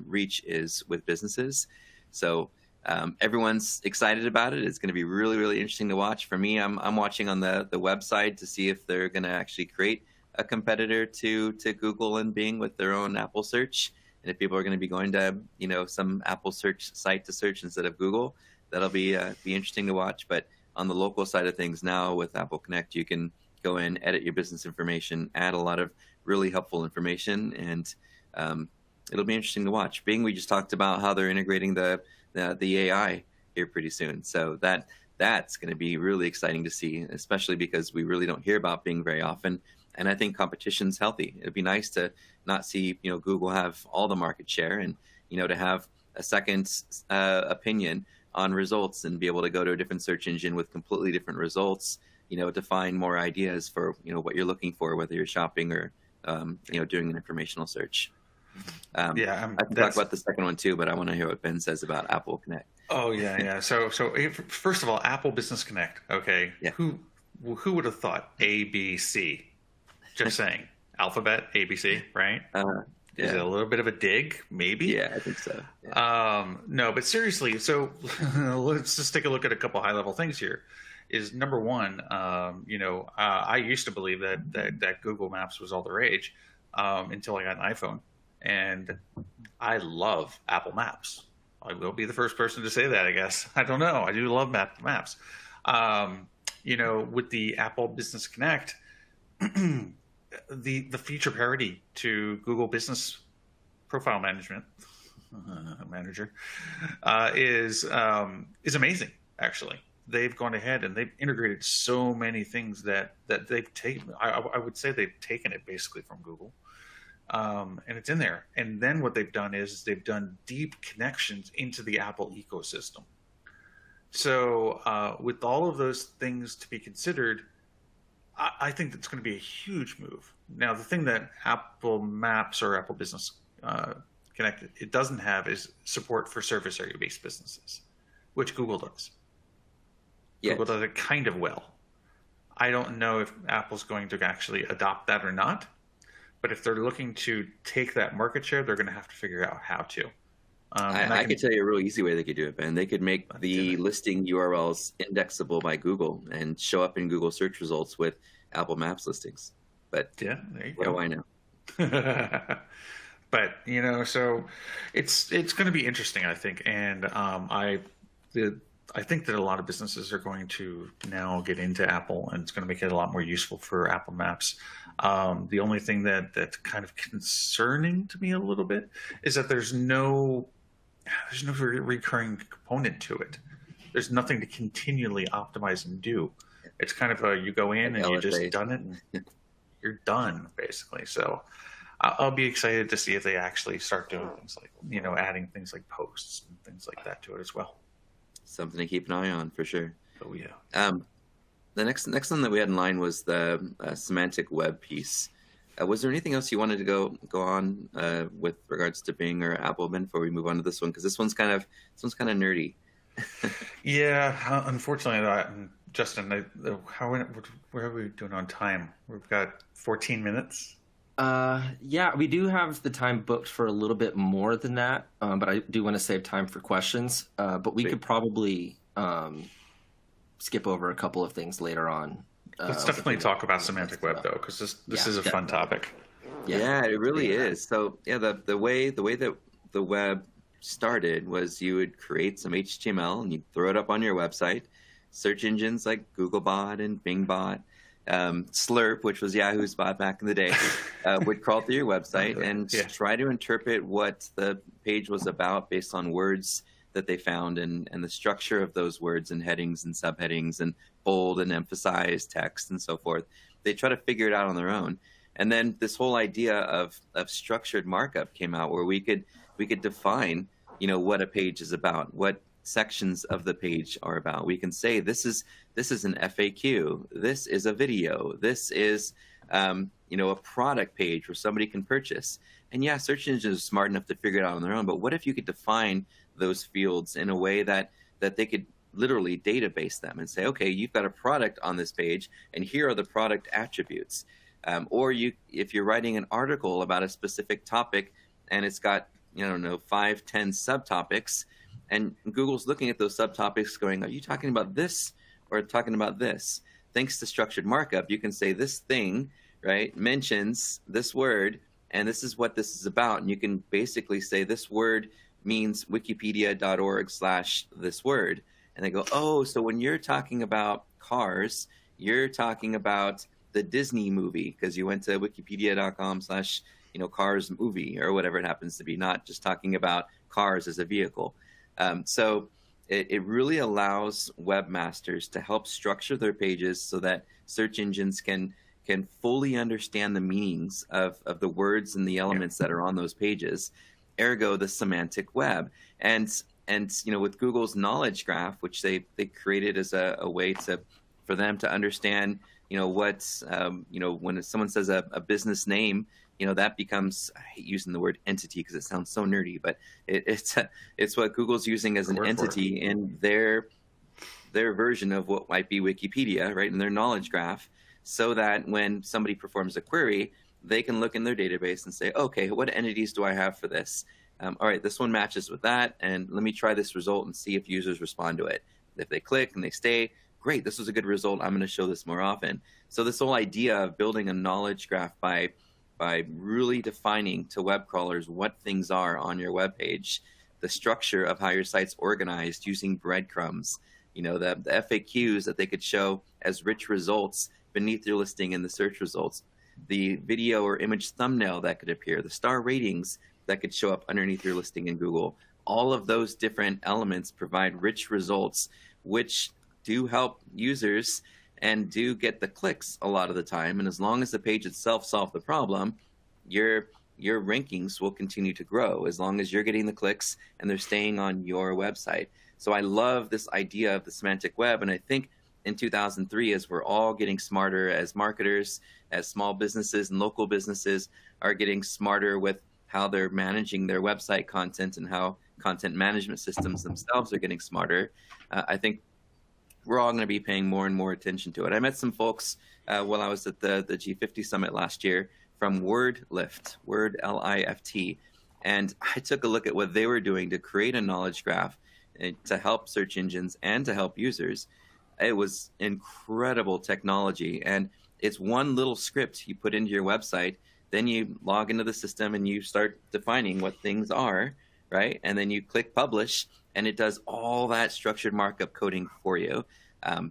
reach is with businesses. So. Everyone's excited about it. It's going to be really, really interesting to watch. For me, I'm watching on the website to see if they're going to actually create a competitor to Google and Bing with their own Apple search. And if people are going to be going to some Apple search site to search instead of Google, that'll be interesting to watch. But on the local side of things now with Apple Connect, you can go in, edit your business information, add a lot of really helpful information, and it'll be interesting to watch. Bing, we just talked about how they're integrating the AI here pretty soon. So that's going to be really exciting to see, especially because we really don't hear about Bing very often. And I think competition's healthy. It'd be nice to not see, Google have all the market share, and, to have a second opinion on results and be able to go to a different search engine with completely different results, to find more ideas for, what you're looking for, whether you're shopping or, doing an informational search. I can talk about the second one too, but I want to hear what Ben says about Apple Connect. Oh yeah. So first of all, Apple Business Connect. Okay, yeah. Who would have thought ABC? Just saying, alphabet ABC, right? Is it a little bit of a dig? Maybe. Yeah, I think so. Yeah. No, but seriously, so let's just take a look at a couple high level things here. Is number one, I used to believe that Google Maps was all the rage until I got an iPhone, and I love Apple Maps. I will be the first person to say that, I guess. I don't know. I do love Maps. With the Apple Business Connect, the feature parity to Google Business Profile Management Manager is amazing. Actually, they've gone ahead and they've integrated so many things that they've taken. I would say they've taken it basically from Google, and it's in there. And then what they've done is they've done deep connections into the Apple ecosystem. So with all of those things to be considered, I think that's going to be a huge move. Now, the thing that Apple Maps or Apple Business Connect it doesn't have is support for service area-based businesses, which Google does. Yes. Google does it kind of well. I don't know if Apple's going to actually adopt that or not, but if they're looking to take that market share, they're going to have to figure out how to. I could tell you a real easy way they could do it, Ben. They could make the listing URLs indexable by Google and show up in Google search results with Apple Maps listings. But yeah, there you what go. do I know? But so it's going to be interesting, I think, and I think that a lot of businesses are going to now get into Apple, and it's going to make it a lot more useful for Apple Maps. The only thing that's kind of concerning to me a little bit is that there's no recurring component to it. There's nothing to continually optimize and do. It's kind of you go in and you just done it. You're done, basically. So I'll be excited to see if they actually start doing things like, adding things like posts and things like that to it as well. Something to keep an eye on for sure. Oh yeah. The next one that we had in line was the semantic web piece. Was there anything else you wanted to go on with regards to Bing or Apple, Ben, before we move on to this one? Because this one's kind of nerdy. Yeah, unfortunately, Justin, where are we doing on time? We've got 14 minutes. Yeah, we do have the time booked for a little bit more than that, but I do want to save time for questions. But we could probably skip over a couple of things later on. Let's definitely talk about semantic web, though, because this is a fun topic. Yeah, it really is. So yeah, the way that the web started was you would create some HTML and you'd throw it up on your website. Search engines like Googlebot and Bingbot, Slurp, which was Yahoo's bot back in the day, would crawl through your website and try to interpret what the page was about based on words that they found and the structure of those words and headings and subheadings and bold and emphasized text and so forth. They try to figure it out on their own. And then this whole idea of structured markup came out, where we could define, what a page is about, what sections of the page are about. We can say this is an FAQ, this is a video, this is a product page where somebody can purchase. And yeah, search engines are smart enough to figure it out on their own, but what if you could define those fields in a way that they could literally database them and say, okay, you've got a product on this page and here are the product attributes. Or if you're writing an article about a specific topic and it's got 5-10 subtopics, and Google's looking at those subtopics going, are you talking about this or talking about this? Thanks to structured markup, you can say this thing, right, mentions this word, and this is what this is about. And you can basically say this word means wikipedia.org/this word. And they go, oh, so when you're talking about cars, you're talking about the Disney movie because you went to wikipedia.com/cars movie or whatever it happens to be, not just talking about cars as a vehicle. So it really allows webmasters to help structure their pages so that search engines can fully understand the meanings of the words and the elements that are on those pages, ergo the semantic web. And with Google's knowledge graph, which they created as a way for them to understand, when someone says a business name, that becomes, I hate using the word entity because it sounds so nerdy, but it's what Google's using as an entity in their version of what might be Wikipedia, right, in their knowledge graph, so that when somebody performs a query, they can look in their database and say, okay, what entities do I have for this? All right, this one matches with that, and let me try this result and see if users respond to it. If they click and they stay, great, this was a good result. I'm going to show this more often. So this whole idea of building a knowledge graph by really defining to web crawlers what things are on your web page, the structure of how your site's organized using breadcrumbs, the FAQs that they could show as rich results beneath your listing in the search results, the video or image thumbnail that could appear, the star ratings that could show up underneath your listing in Google. All of those different elements provide rich results, which do help users and do get the clicks a lot of the time. And as long as the page itself solves the problem, your rankings will continue to grow as long as you're getting the clicks and they're staying on your website. So I love this idea of the semantic web. And I think in 2003, as we're all getting smarter as marketers, as small businesses and local businesses are getting smarter with how they're managing their website content and how content management systems themselves are getting smarter, I think we're all going to be paying more and more attention to it. I met some folks while I was at the G50 Summit last year from WordLift, Word L-I-F-T, and I took a look at what they were doing to create a knowledge graph to help search engines and to help users. It was incredible technology, and it's one little script you put into your website. Then you log into the system and you start defining what things are, right? And then you click publish, and it does all that structured markup coding for you.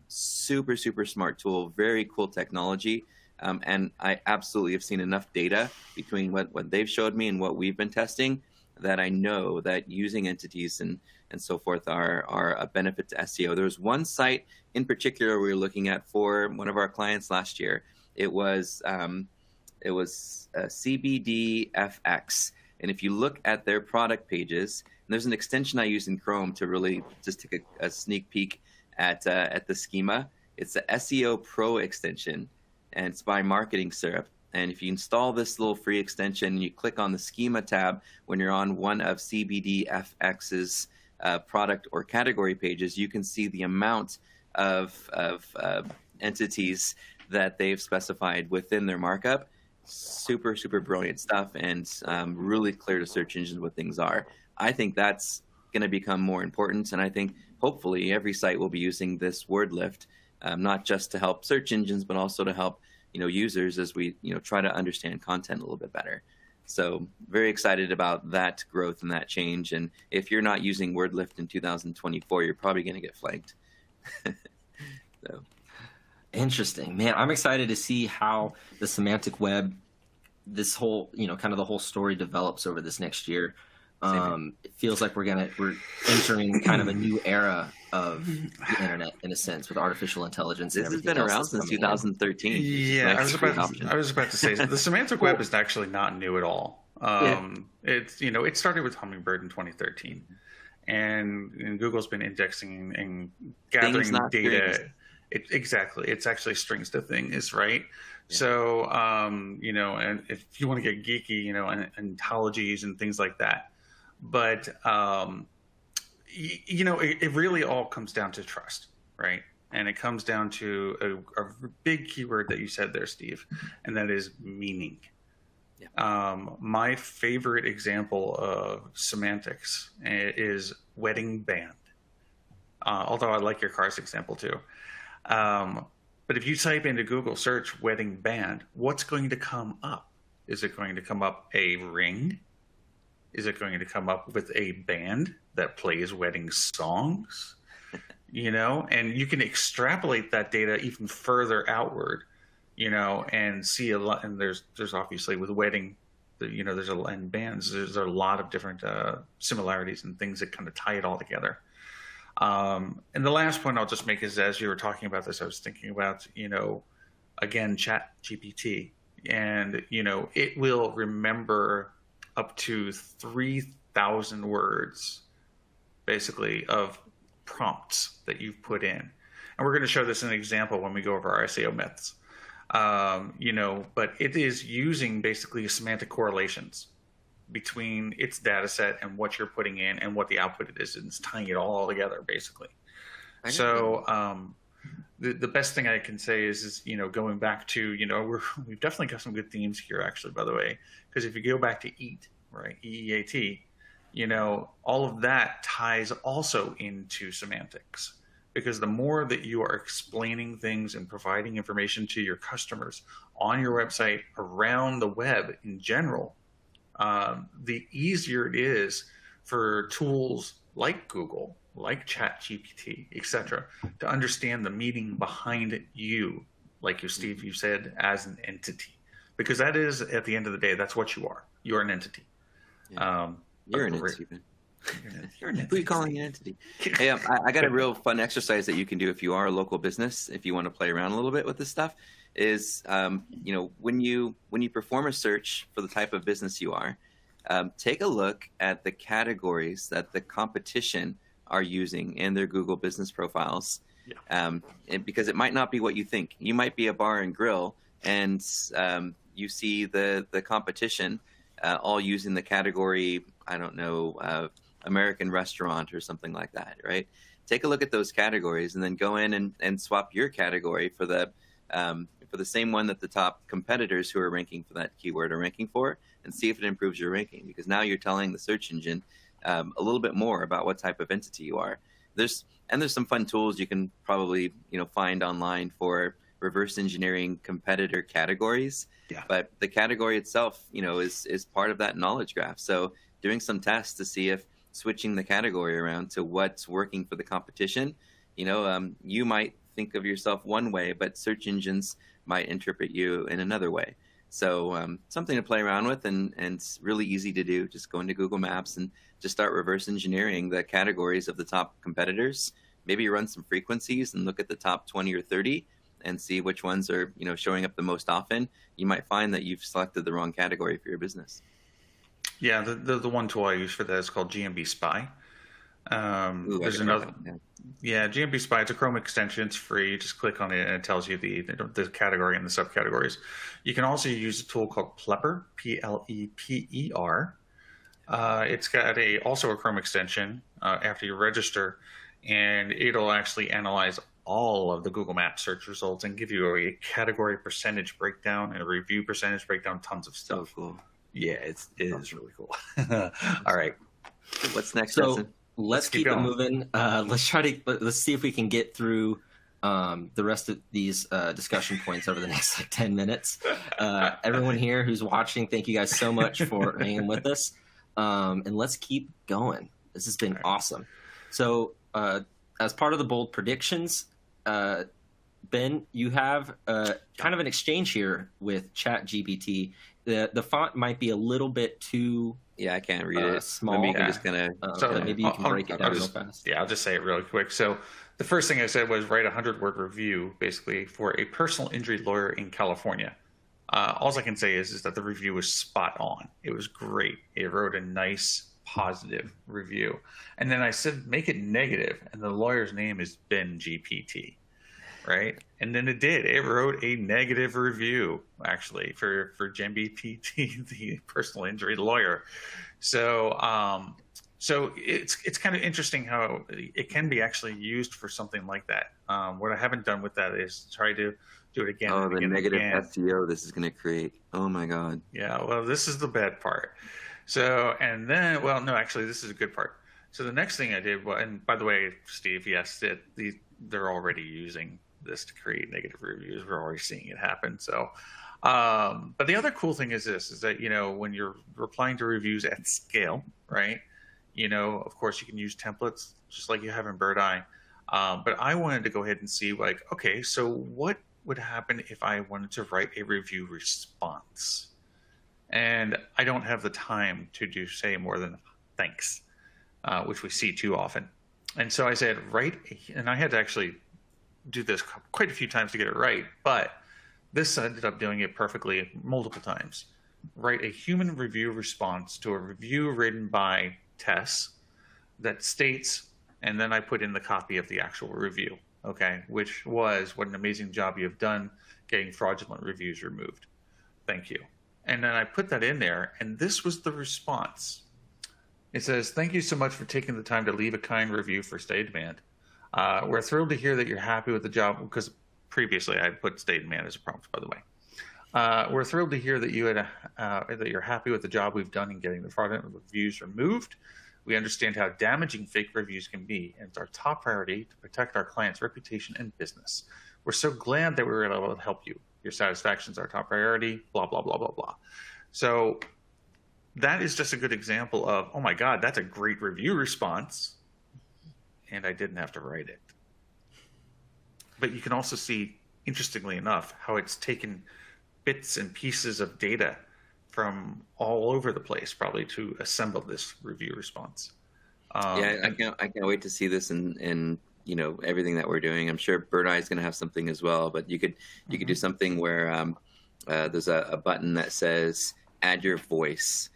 Super, super smart tool, very cool technology. And I absolutely have seen enough data between what they've showed me and what we've been testing that I know that using entities and so forth are a benefit to SEO. There was one site in particular we were looking at for one of our clients last year. It was CBDFX. And if you look at their product pages, and there's an extension I use in Chrome to really just take a sneak peek at the schema. It's the SEO Pro extension, and it's by Marketing Syrup. And if you install this little free extension and you click on the schema tab when you're on one of CBDFX's product or category pages, you can see the amount of entities that they've specified within their markup. Super, super brilliant stuff, and really clear to search engines what things are. I think that's going to become more important, and I think hopefully every site will be using this WordLift, not just to help search engines, but also to help users as we try to understand content a little bit better. So very excited about that growth and that change. And if you're not using WordLift in 2024, you're probably going to get flanked. So. Interesting, man. I'm excited to see how the semantic web, this whole, kind of the whole story develops over this next year. It feels like we're entering kind of a new era of the internet in a sense with artificial intelligence. This has been around since 2013. Yeah, I was about to say the semantic web is actually not new at all. It started with Hummingbird in 2013, and Google's been indexing and gathering data. Exactly. It's actually strings to things, right? Yeah. So, and if you want to get geeky, and ontologies and things like that. But, it really all comes down to trust, right? And it comes down to a big keyword that you said there, Steve, and that is meaning. Yeah. My favorite example of semantics is wedding band, although I like your cars example too. But if you type into Google search wedding band, what's going to come up? Is it going to come up a ring? Is it going to come up with a band that plays wedding songs? And you can extrapolate that data even further outward, and see a lot. And there's obviously with wedding, there's and bands, there's a lot of different similarities and things that kind of tie it all together. And the last point I'll just make is, as you were talking about this, I was thinking about, again, Chat GPT, and, it will remember up to 3,000 words, basically, of prompts that you've put in. And we're going to show this in an example when we go over our SEO myths. But it is using basically semantic correlations between its data set and what you're putting in and what the output it is, and it's tying it all together basically. So the best thing I can say is going back to we've definitely got some good themes here actually, by the way, because if you go back to eat, right, EEAT, all of that ties also into semantics, because the more that you are explaining things and providing information to your customers on your website, around the web in general, the easier it is for tools like Google, like ChatGPT, etc., to understand the meaning behind you, like Steve, you said, as an entity, because that is, at the end of the day, that's what you are. You're an entity. Yeah. You're an entity. You're an entity. Who are you calling an entity? Hey, I got a real fun exercise that you can do if you are a local business, if you want to play around a little bit with this stuff, is when you perform a search for the type of business you are, take a look at the categories that the competition are using in their Google business profiles. And because it might not be what you think. You might be a bar and grill, and you see the competition all using the category, I don't know, American restaurant or something like that, right? Take a look at those categories and then go in and swap your category for the same one that the top competitors who are ranking for that keyword are ranking for, and see if it improves your ranking, because now you're telling the search engine a little bit more about what type of entity you are. There's some fun tools you can probably find online for reverse engineering competitor categories. Yeah. But the category itself, is part of that knowledge graph. So doing some tests to see if switching the category around to what's working for the competition, you might think of yourself one way, but search engines might interpret you in another way. So something to play around with, and it's really easy to do. Just go into Google Maps and just start reverse engineering the categories of the top competitors. Maybe run some frequencies and look at the top 20 or 30 and see which ones are showing up the most often. You might find that you've selected the wrong category for your business. Yeah, the one tool I use for that is called GMB Spy. There's another. Yeah, GMB Spy. It's a Chrome extension. It's free. You just click on it and it tells you the category and the subcategories. You can also use a tool called Plepper, P-L-E-P-E-R. It's got also a Chrome extension after you register, and it'll actually analyze all of the Google Maps search results and give you a category percentage breakdown and a review percentage breakdown, tons of stuff. So cool. Yeah, it is really cool. All right. What's next? So let's keep it moving. Let's see if we can get through the rest of these discussion points over the next 10 minutes. Everyone here who's watching, thank you guys so much for hanging with us. And let's keep going. This has been awesome. So as part of the bold predictions, Ben, you have kind of an exchange here with ChatGPT. The font might be a little bit too I can't read it. Small. Maybe you can just maybe you can break it down real fast. Yeah, I'll just say it really quick. So the first thing I said was write a 100-word review, basically, for a personal injury lawyer in California. All I can say is that the review was spot on. It was great. It wrote a nice, positive review. And then I said, make it negative, and the lawyer's name is Ben GPT. Right, and then it did. It wrote a negative review, actually, for GPT, the personal injury lawyer. So, so it's kind of interesting how it can be actually used for something like that. What I haven't done with that is try to do it again. Oh, the negative SEO this is going to create. Oh my God. Yeah. Well, this is the bad part. So, and then, well, no, actually, this is a good part. So the next thing I did, and by the way, Steve, yes, they're already using this to create negative reviews. We're already seeing it happen. So, but the other cool thing is that, when you're replying to reviews at scale, right, of course you can use templates just like you have in Birdeye. But I wanted to go ahead and see, like, okay, so what would happen if I wanted to write a review response? And I don't have the time to say more than thanks, which we see too often. And so I said, and I had to actually do this quite a few times to get it right, but this ended up doing it perfectly multiple times. Write a human review response to a review written by Tess that states, and then I put in the copy of the actual review, okay, which was, what an amazing job you have done getting fraudulent reviews removed. Thank you. And then I put that in there, and this was the response. It says, thank you so much for taking the time to leave a kind review for Stay Demand. We're thrilled to hear that you're happy with the job, because previously I put state and man as a prompt, by the way. We're thrilled to hear that that you're happy with the job we've done in getting the fraudulent reviews removed. We understand how damaging fake reviews can be, and it's our top priority to protect our clients' reputation and business. We're so glad that we were able to help you. Your satisfaction is our top priority, blah, blah, blah, blah, blah. So that is just a good example of, oh my God, that's a great review response, and I didn't have to write it. But you can also see, interestingly enough, how it's taken bits and pieces of data from all over the place, probably, to assemble this review response. I can't wait to see this in everything that we're doing. I'm sure Birdeye is going to have something as well, but you could do something where there's a button that says add your voice.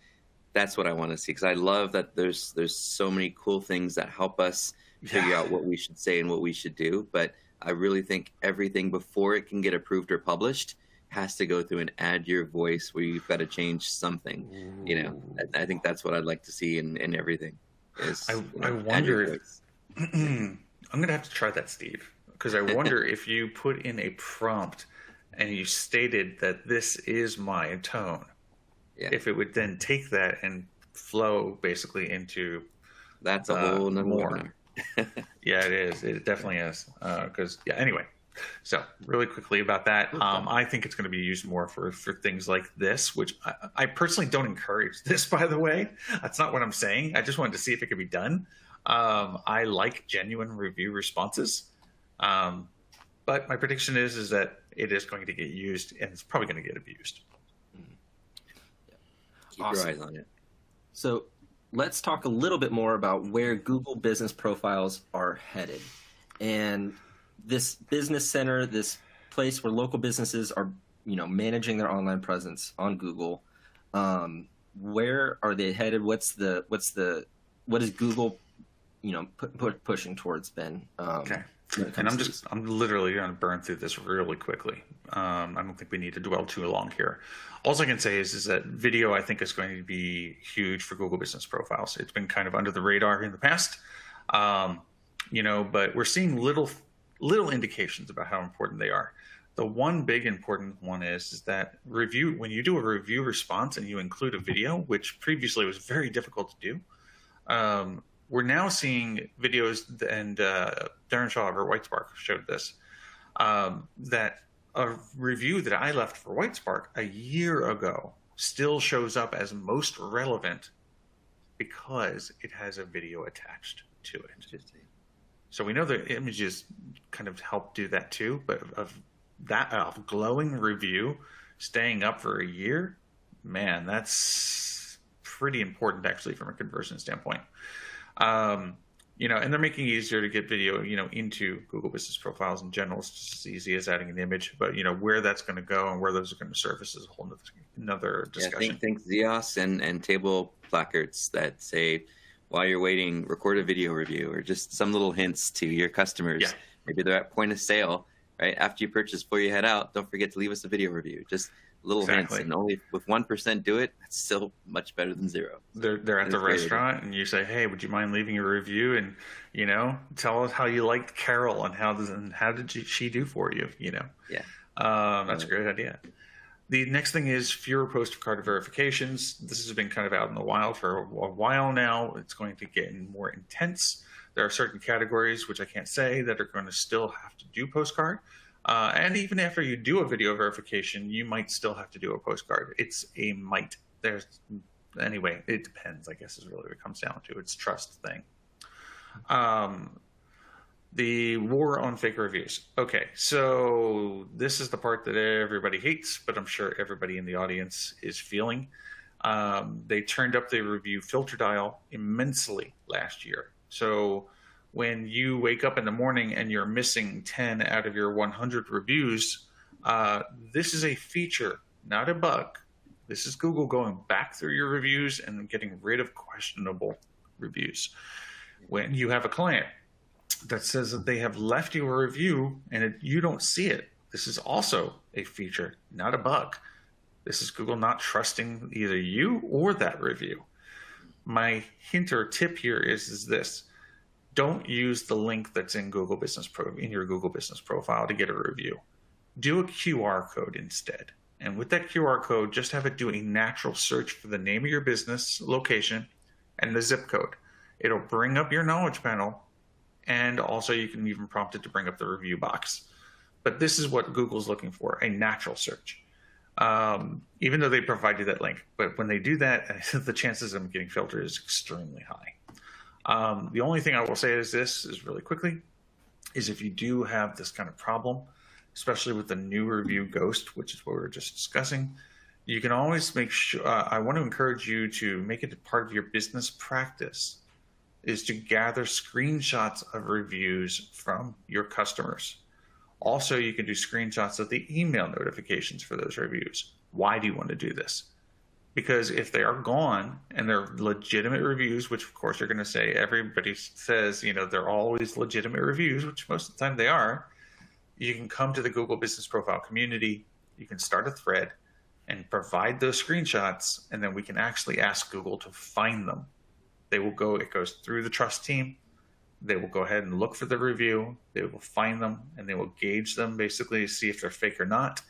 That's what I want to see, because I love that there's so many cool things that help us figure out what we should say and what we should do. But I really think everything before it can get approved or published has to go through an add your voice, where you've got to change something. I think that's what I'd like to see in everything. I wonder if I'm going to have to try that, Steve, because I wonder if you put in a prompt and you stated that this is my tone, if it would then take that and flow basically into that's a whole nother more. Yeah, it is. It definitely is. Anyway. So really quickly about that, I think it's going to be used more for things like this, which I personally don't encourage this, by the way. That's not what I'm saying. I just wanted to see if it could be done. I like genuine review responses. But my prediction is that it is going to get used, and it's probably going to get abused. Keep your eyes on it. So let's talk a little bit more about where Google business profiles are headed. And this business center, this place where local businesses are, managing their online presence on Google. Where are they headed? What is Google, pushing towards, Ben? Okay. And I'm literally going to burn through this really quickly. I don't think we need to dwell too long here. All I can say is that video, I think, is going to be huge for Google business profiles. It's been kind of under the radar in the past, but we're seeing little indications about how important they are. The one big important one is that when you do a review response and you include a video, which previously was very difficult to do, we're now seeing videos, and Darren Shaw over Whitespark showed this, that a review that I left for Whitespark a year ago still shows up as most relevant because it has a video attached to it. So we know the images kind of help do that too, but of that glowing review staying up for a year, man, that's pretty important actually from a conversion standpoint. And they're making it easier to get video, into Google business profiles in general. It's just as easy as adding an image, but where that's going to go and where those are going to surface is a whole another discussion. Think Zeos and table placards that say, while you're waiting, record a video review, or just some little hints to your customers. Yeah. Maybe they're at point of sale, right? After you purchase, before you head out, don't forget to leave us a video review. Just little hints, and only with 1% do it. That's still much better than zero. They're at the restaurant, and you say, "Hey, would you mind leaving a review?" And tell us how you liked Carol and how did she do for you? Yeah, that's a great idea. The next thing is fewer postcard verifications. This has been kind of out in the wild for a while now. It's going to get more intense. There are certain categories, which I can't say, that are going to still have to do postcard. And even after you do a video verification, you might still have to do a postcard. It's a might. Anyway, it depends, I guess, is really what it comes down to. It's trust thing. The war on fake reviews. Okay, so this is the part that everybody hates, but I'm sure everybody in the audience is feeling. They turned up the review filter dial immensely last year. So when you wake up in the morning and you're missing 10 out of your 100 reviews, this is a feature, not a bug. This is Google going back through your reviews and getting rid of questionable reviews. When you have a client that says that they have left you a review and you don't see it, this is also a feature, not a bug. This is Google not trusting either you or that review. My hint or tip here is this. don't use the link that's in in your Google Business profile to get a review. Do a QR code instead. And with that QR code, just have it do a natural search for the name of your business location and the zip code. It'll bring up your knowledge panel, and also you can even prompt it to bring up the review box. But this is what Google's looking for, a natural search. Even though they provide you that link. But when they do that, the chances of them getting filtered is extremely high. The only thing I will say is this, is really quickly, is if you do have this kind of problem, especially with the new review ghost, which is what we were just discussing, you can always make sure, I want to encourage you to make it a part of your business practice, is to gather screenshots of reviews from your customers. Also, you can do screenshots of the email notifications for those reviews. Why do you want to do this? Because if they are gone and they're legitimate reviews, which of course you're going to say, everybody says, they're always legitimate reviews, which most of the time they are, you can come to the Google Business Profile community, you can start a thread and provide those screenshots, and then we can actually ask Google to find them. It goes through the trust team. They will go ahead and look for the review. They will find them, and they will gauge them, basically see if they're fake or not,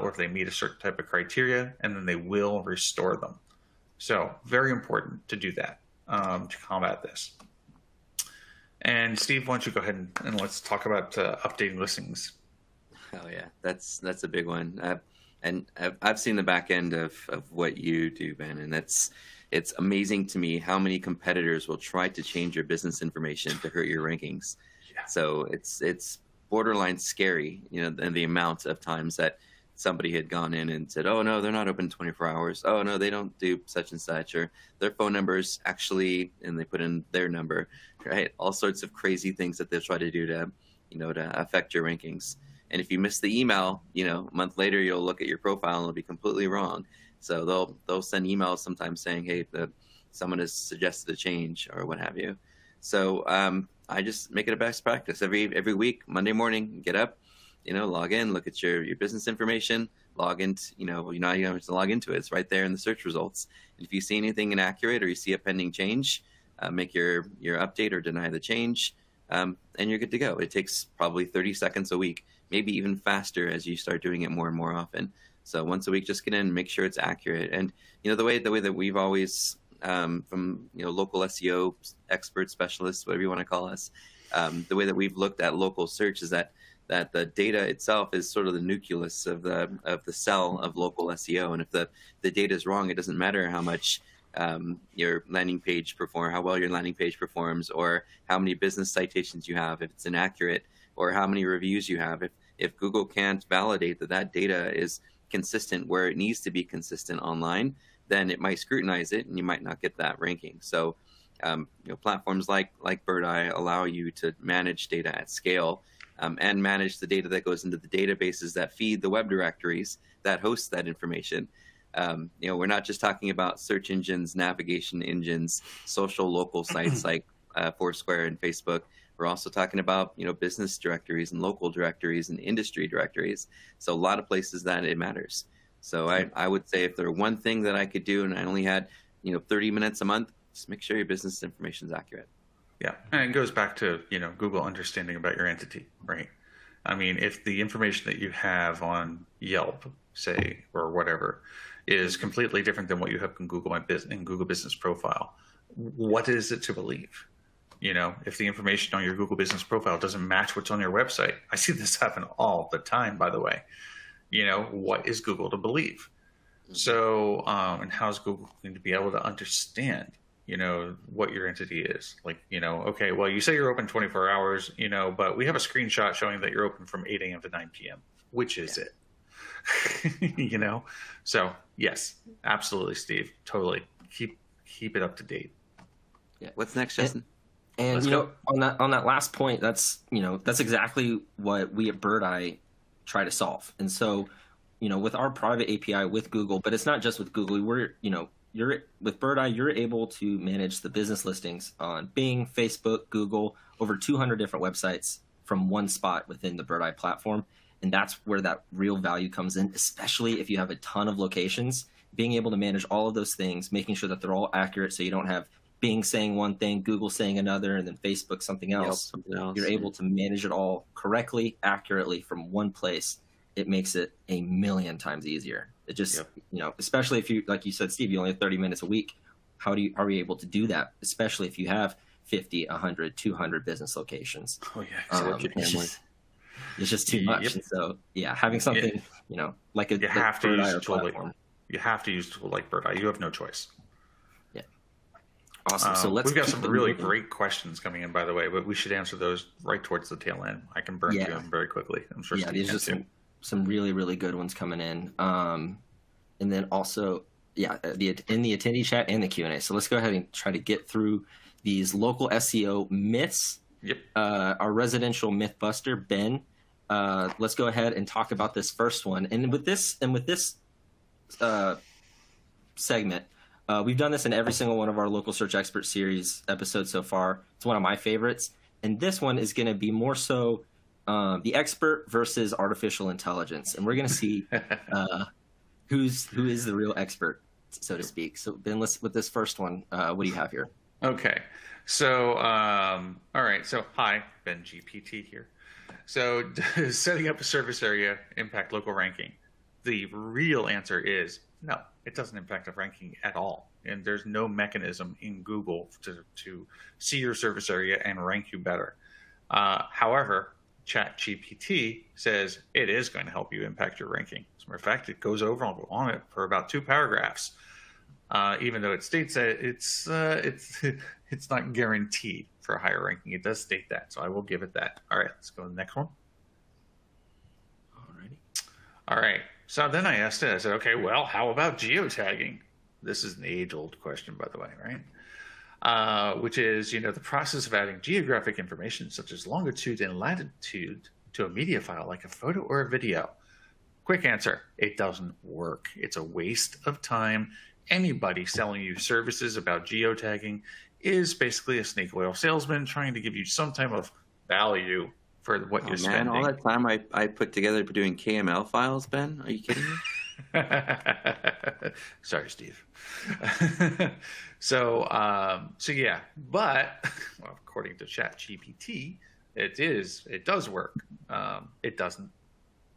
or if they meet a certain type of criteria, and then they will restore them. So very important to do that to combat this. And Steve, why don't you go ahead and let's talk about updating listings. Oh yeah, that's a big one. And I've seen the back end of what you do, Ben, and it's amazing to me how many competitors will try to change your business information to hurt your rankings. Yeah. So it's borderline scary, and the amount of times that somebody had gone in and said, oh no, they're not open 24 hours. Oh no, they don't do such and such, or their phone numbers actually, and they put in their number, right? All sorts of crazy things that they'll try to do to, to affect your rankings. And if you miss the email, a month later, you'll look at your profile and it'll be completely wrong. So they'll send emails sometimes saying, hey, someone has suggested a change or what have you. So I just make it a best practice every week, Monday morning, get up, log in, look at your business information, log in, you don't have to log into it. It's right there in the search results. And if you see anything inaccurate or you see a pending change, make your update or deny the change, and you're good to go. It takes probably 30 seconds a week, maybe even faster as you start doing it more and more often. So once a week, just get in, make sure it's accurate. And, the way that we've always, from, local SEO experts, specialists, whatever you want to call us, the way that we've looked at local search is that the data itself is sort of the nucleus of the cell of local SEO. And if the data is wrong, it doesn't matter how much your landing page how well your landing page performs, or how many business citations you have, if it's inaccurate, or how many reviews you have. If Google can't validate that data is consistent where it needs to be consistent online, then it might scrutinize it and you might not get that ranking. So platforms like Birdeye allow you to manage data at scale, and manage the data that goes into the databases that feed the web directories that host that information. We're not just talking about search engines, navigation engines, social local sites like Foursquare and Facebook. We're also talking about, business directories and local directories and industry directories. So a lot of places that it matters. So I would say if there were one thing that I could do and I only had, 30 minutes a month, just make sure your business information is accurate. Yeah. And it goes back to, Google understanding about your entity, right? I mean, if the information that you have on Yelp, say, or whatever, is completely different than what you have in Google Business Profile, what is it to believe? If the information on your Google Business Profile doesn't match what's on your website, I see this happen all the time, by the way. What is Google to believe? So, and how's Google going to be able to understand, what your entity is? Like, okay, well, you say you're open 24 hours, but we have a screenshot showing that you're open from 8 a.m. to 9 p.m. Which is it? So yes, absolutely, Steve. Totally. Keep it up to date. Yeah. What's next, Justin? And on that last point, that's exactly what we at Birdeye try to solve. And so, with our private API with Google, but it's not just with Google. You're with Birdeye, you're able to manage the business listings on Bing, Facebook, Google, over 200 different websites from one spot within the Birdeye platform. And that's where that real value comes in, especially if you have a ton of locations. Being able to manage all of those things, making sure that they're all accurate so you don't have Bing saying one thing, Google saying another, and then Facebook something Yep, else. something else. You're able to manage it all correctly, accurately from one place. It makes it a million times easier. It just, especially if you, like you said, Steve, you only have 30 minutes a week. Are we able to do that? Especially if you have 50, 100, 200 business locations. Oh yeah, it's just too much. And so having something, like a you have to use a tool platform. You have to use a tool like Birdeye. You have no choice. Yeah. Awesome. So we've got some really great questions coming in, by the way, but we should answer those right towards the tail end. I can burn through them very quickly. I'm sure. Yeah, these are some really, really good ones coming in. And then also, in the attendee chat and the Q&A. So let's go ahead and try to get through these local SEO myths. Yep. Our residential myth buster, Ben. Let's go ahead and talk about this first one. And with this segment, we've done this in every single one of our local search expert series episodes so far. It's one of my favorites. And this one is going to be more so the expert versus artificial intelligence. And we're going to see who is the real expert, so to speak. So Ben, with this first one, what do you have here? Okay. So, all right. So, hi, Ben GPT here. So, does setting up a service area impact local ranking? The real answer is no. It doesn't impact the ranking at all. And there's no mechanism in Google to see your service area and rank you better. However, ChatGPT says it is going to help you impact your ranking. As a matter of fact, it goes over on it for about 2 paragraphs. Even though it states that it's not guaranteed for a higher ranking, it does state that. So I will give it that. All right, let's go to the next one. All right. So then I asked it, I said, okay, well, how about geotagging? This is an age-old question, by the way, right? Which is, the process of adding geographic information such as longitude and latitude to a media file like a photo or a video. Quick answer, it doesn't work. It's a waste of time. Anybody selling you services about geotagging is basically a snake oil salesman trying to give you some type of value for what you're spending. All that time I put together doing KML files, Ben? Are you kidding me? Sorry, Steve. So yeah, but well, according to ChatGPT, it does work. It doesn't.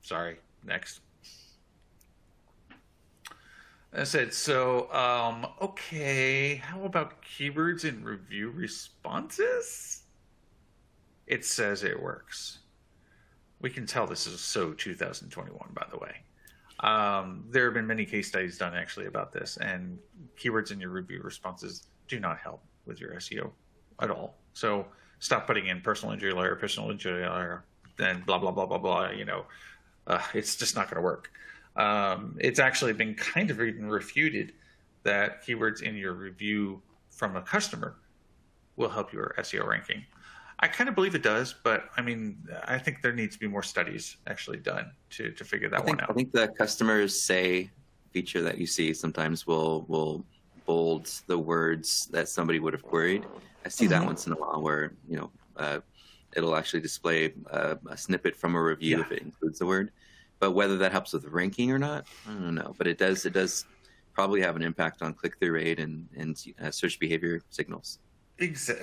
Sorry. Next. I said, so, okay, how about keywords in review responses? It says it works. We can tell this is so 2021, by the way. There have been many case studies done actually about this, and keywords in your review responses do not help with your SEO at all. So stop putting in personal injury lawyer, then blah, blah, blah, blah, blah, it's just not going to work. It's actually been kind of even refuted that keywords in your review from a customer will help your SEO ranking. I kind of believe it does, but I mean, I think there needs to be more studies actually done to figure that one out. I think the customers say feature that you see sometimes will bold the words that somebody would have queried. I see that once in a while where, it'll actually display a snippet from a review if it includes the word. But whether that helps with ranking or not, I don't know. But it does probably have an impact on click-through rate and search behavior signals.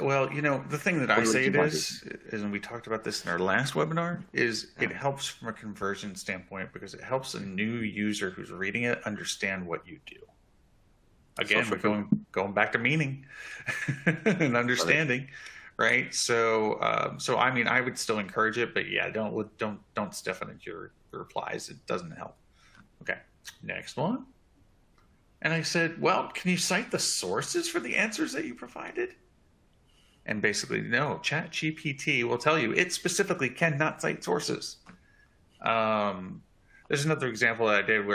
Well, the thing that I say is, and we talked about this in our last webinar, is it helps from a conversion standpoint because it helps a new user who's reading it understand what you do. Again, we're going back to meaning and understanding, right? So I mean, I would still encourage it, but yeah, don't stiffen it your replies. It doesn't help. Okay, next one. And I said, well, can you cite the sources for the answers that you provided? And basically, no, ChatGPT will tell you it specifically cannot cite sources. There's another example that I did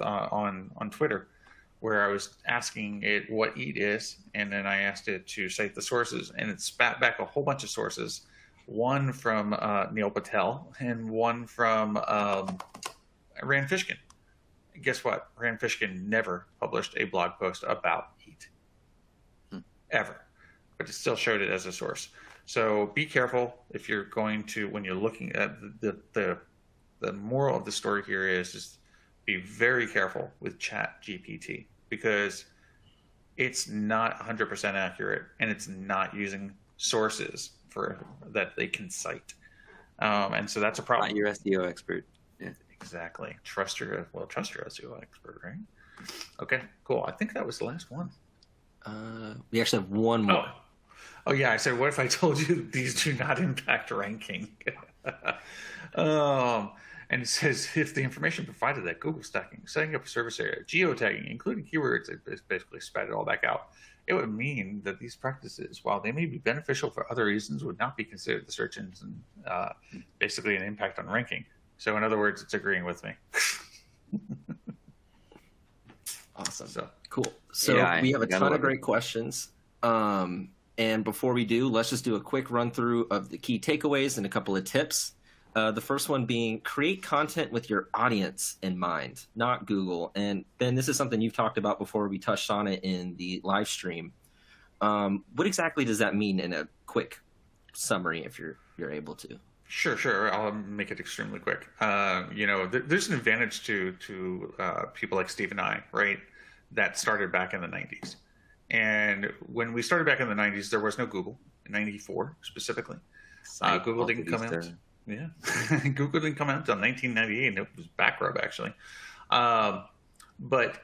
on Twitter where I was asking it what EAT is, and then I asked it to cite the sources, and it spat back a whole bunch of sources, one from Neil Patel and one from Rand Fishkin. And guess what? Rand Fishkin never published a blog post about EAT, ever. But it still showed it as a source. So be careful if you're going to, when you're looking at the moral of the story here is just be very careful with ChatGPT because it's not 100% accurate, and it's not using sources for that they can cite. And so that's a problem. Not your SEO expert. Yeah. Exactly. Trust your SEO expert, right? Okay, cool. I think that was the last one. We actually have one more. Oh yeah. I said, what if I told you these do not impact ranking? And it says if the information provided that Google stacking, setting up a service area, geotagging, including keywords, it's basically spat it all back out. It would mean that these practices, while they may be beneficial for other reasons, would not be considered the search engine, basically an impact on ranking. So in other words, it's agreeing with me. Awesome. So cool. So Yeah, we have a I gotta ton of love great questions. And before we do, let's just do a quick run through of the key takeaways and a couple of tips. The first one being create content with your audience in mind, not Google. And Ben, this is something you've talked about before. We touched on it in the live stream. What exactly does that mean in a quick summary, if you're able to? Sure. I'll make it extremely quick. There's an advantage to people like Steve and I, right? That started back in the 90s. And when we started back in the 90s, there was no Google, in 94 specifically. Google didn't come out. Yeah, Google didn't come out until 1998, and it was back rub, actually. But,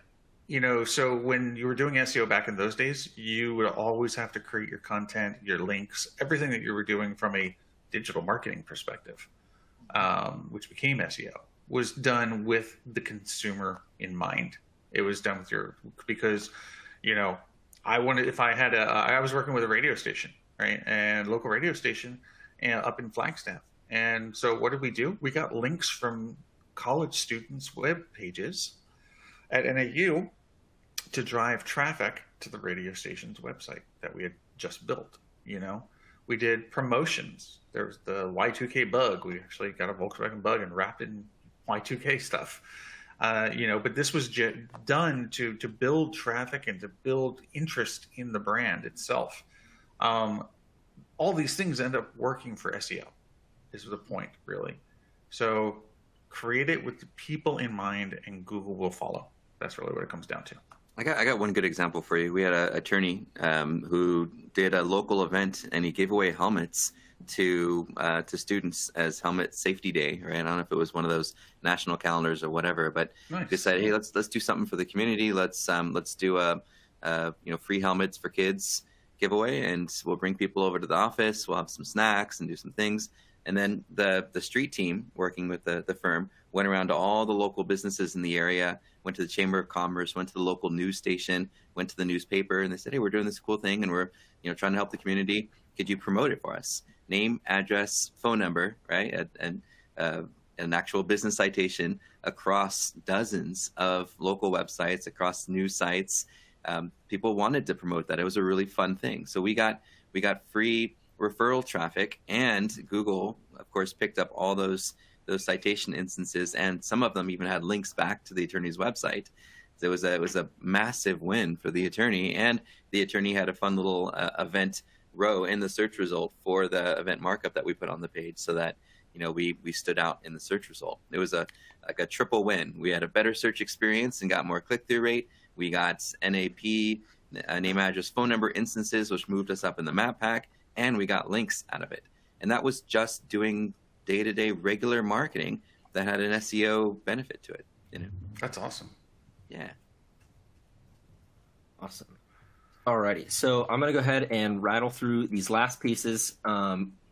so when you were doing SEO back in those days, you would always have to create your content, your links, everything that you were doing from a digital marketing perspective, which became SEO, was done with the consumer in mind. It was done with because, I was working with a radio station, right? And local radio station up in Flagstaff. And so what did we do? We got links from college students' web pages at NAU to drive traffic to the radio station's website that we had just built. We did promotions. There was the Y2K bug. We actually got a Volkswagen bug and wrapped it in Y2K stuff. But this was done to build traffic and to build interest in the brand itself. All these things end up working for SEO. Is the point, really. So create it with the people in mind, and Google will follow. That's really what it comes down to. I got one good example for you. We had an attorney who did a local event, and he gave away helmets to students as Helmet Safety Day. Right? I don't know if it was one of those national calendars or whatever, but nice. Decided, hey, let's do something for the community. Let's do a free helmets for kids giveaway, and we'll bring people over to the office. We'll have some snacks and do some things. And then the street team working with the firm went around to all the local businesses in the area, went to the Chamber of Commerce, went to the local news station, went to the newspaper, and they said, hey, we're doing this cool thing, and we're trying to help the community. Could you promote it for us? Name, address, phone number, right? And an actual business citation across dozens of local websites, across news sites. People wanted to promote that. It was a really fun thing. So we got free referral traffic, and Google, of course, picked up all those citation instances, and some of them even had links back to the attorney's website. So it was a massive win for the attorney, and the attorney had a fun little event row in the search result for the event markup that we put on the page, so that we stood out in the search result. It was a triple win. We had a better search experience and got more click-through rate. We got NAP, name, address, phone number instances, which moved us up in the map pack, and we got links out of it. And that was just doing day-to-day regular marketing that had an SEO benefit to it. That's awesome. Yeah. Awesome. Alrighty, so I'm going to go ahead and rattle through these last pieces.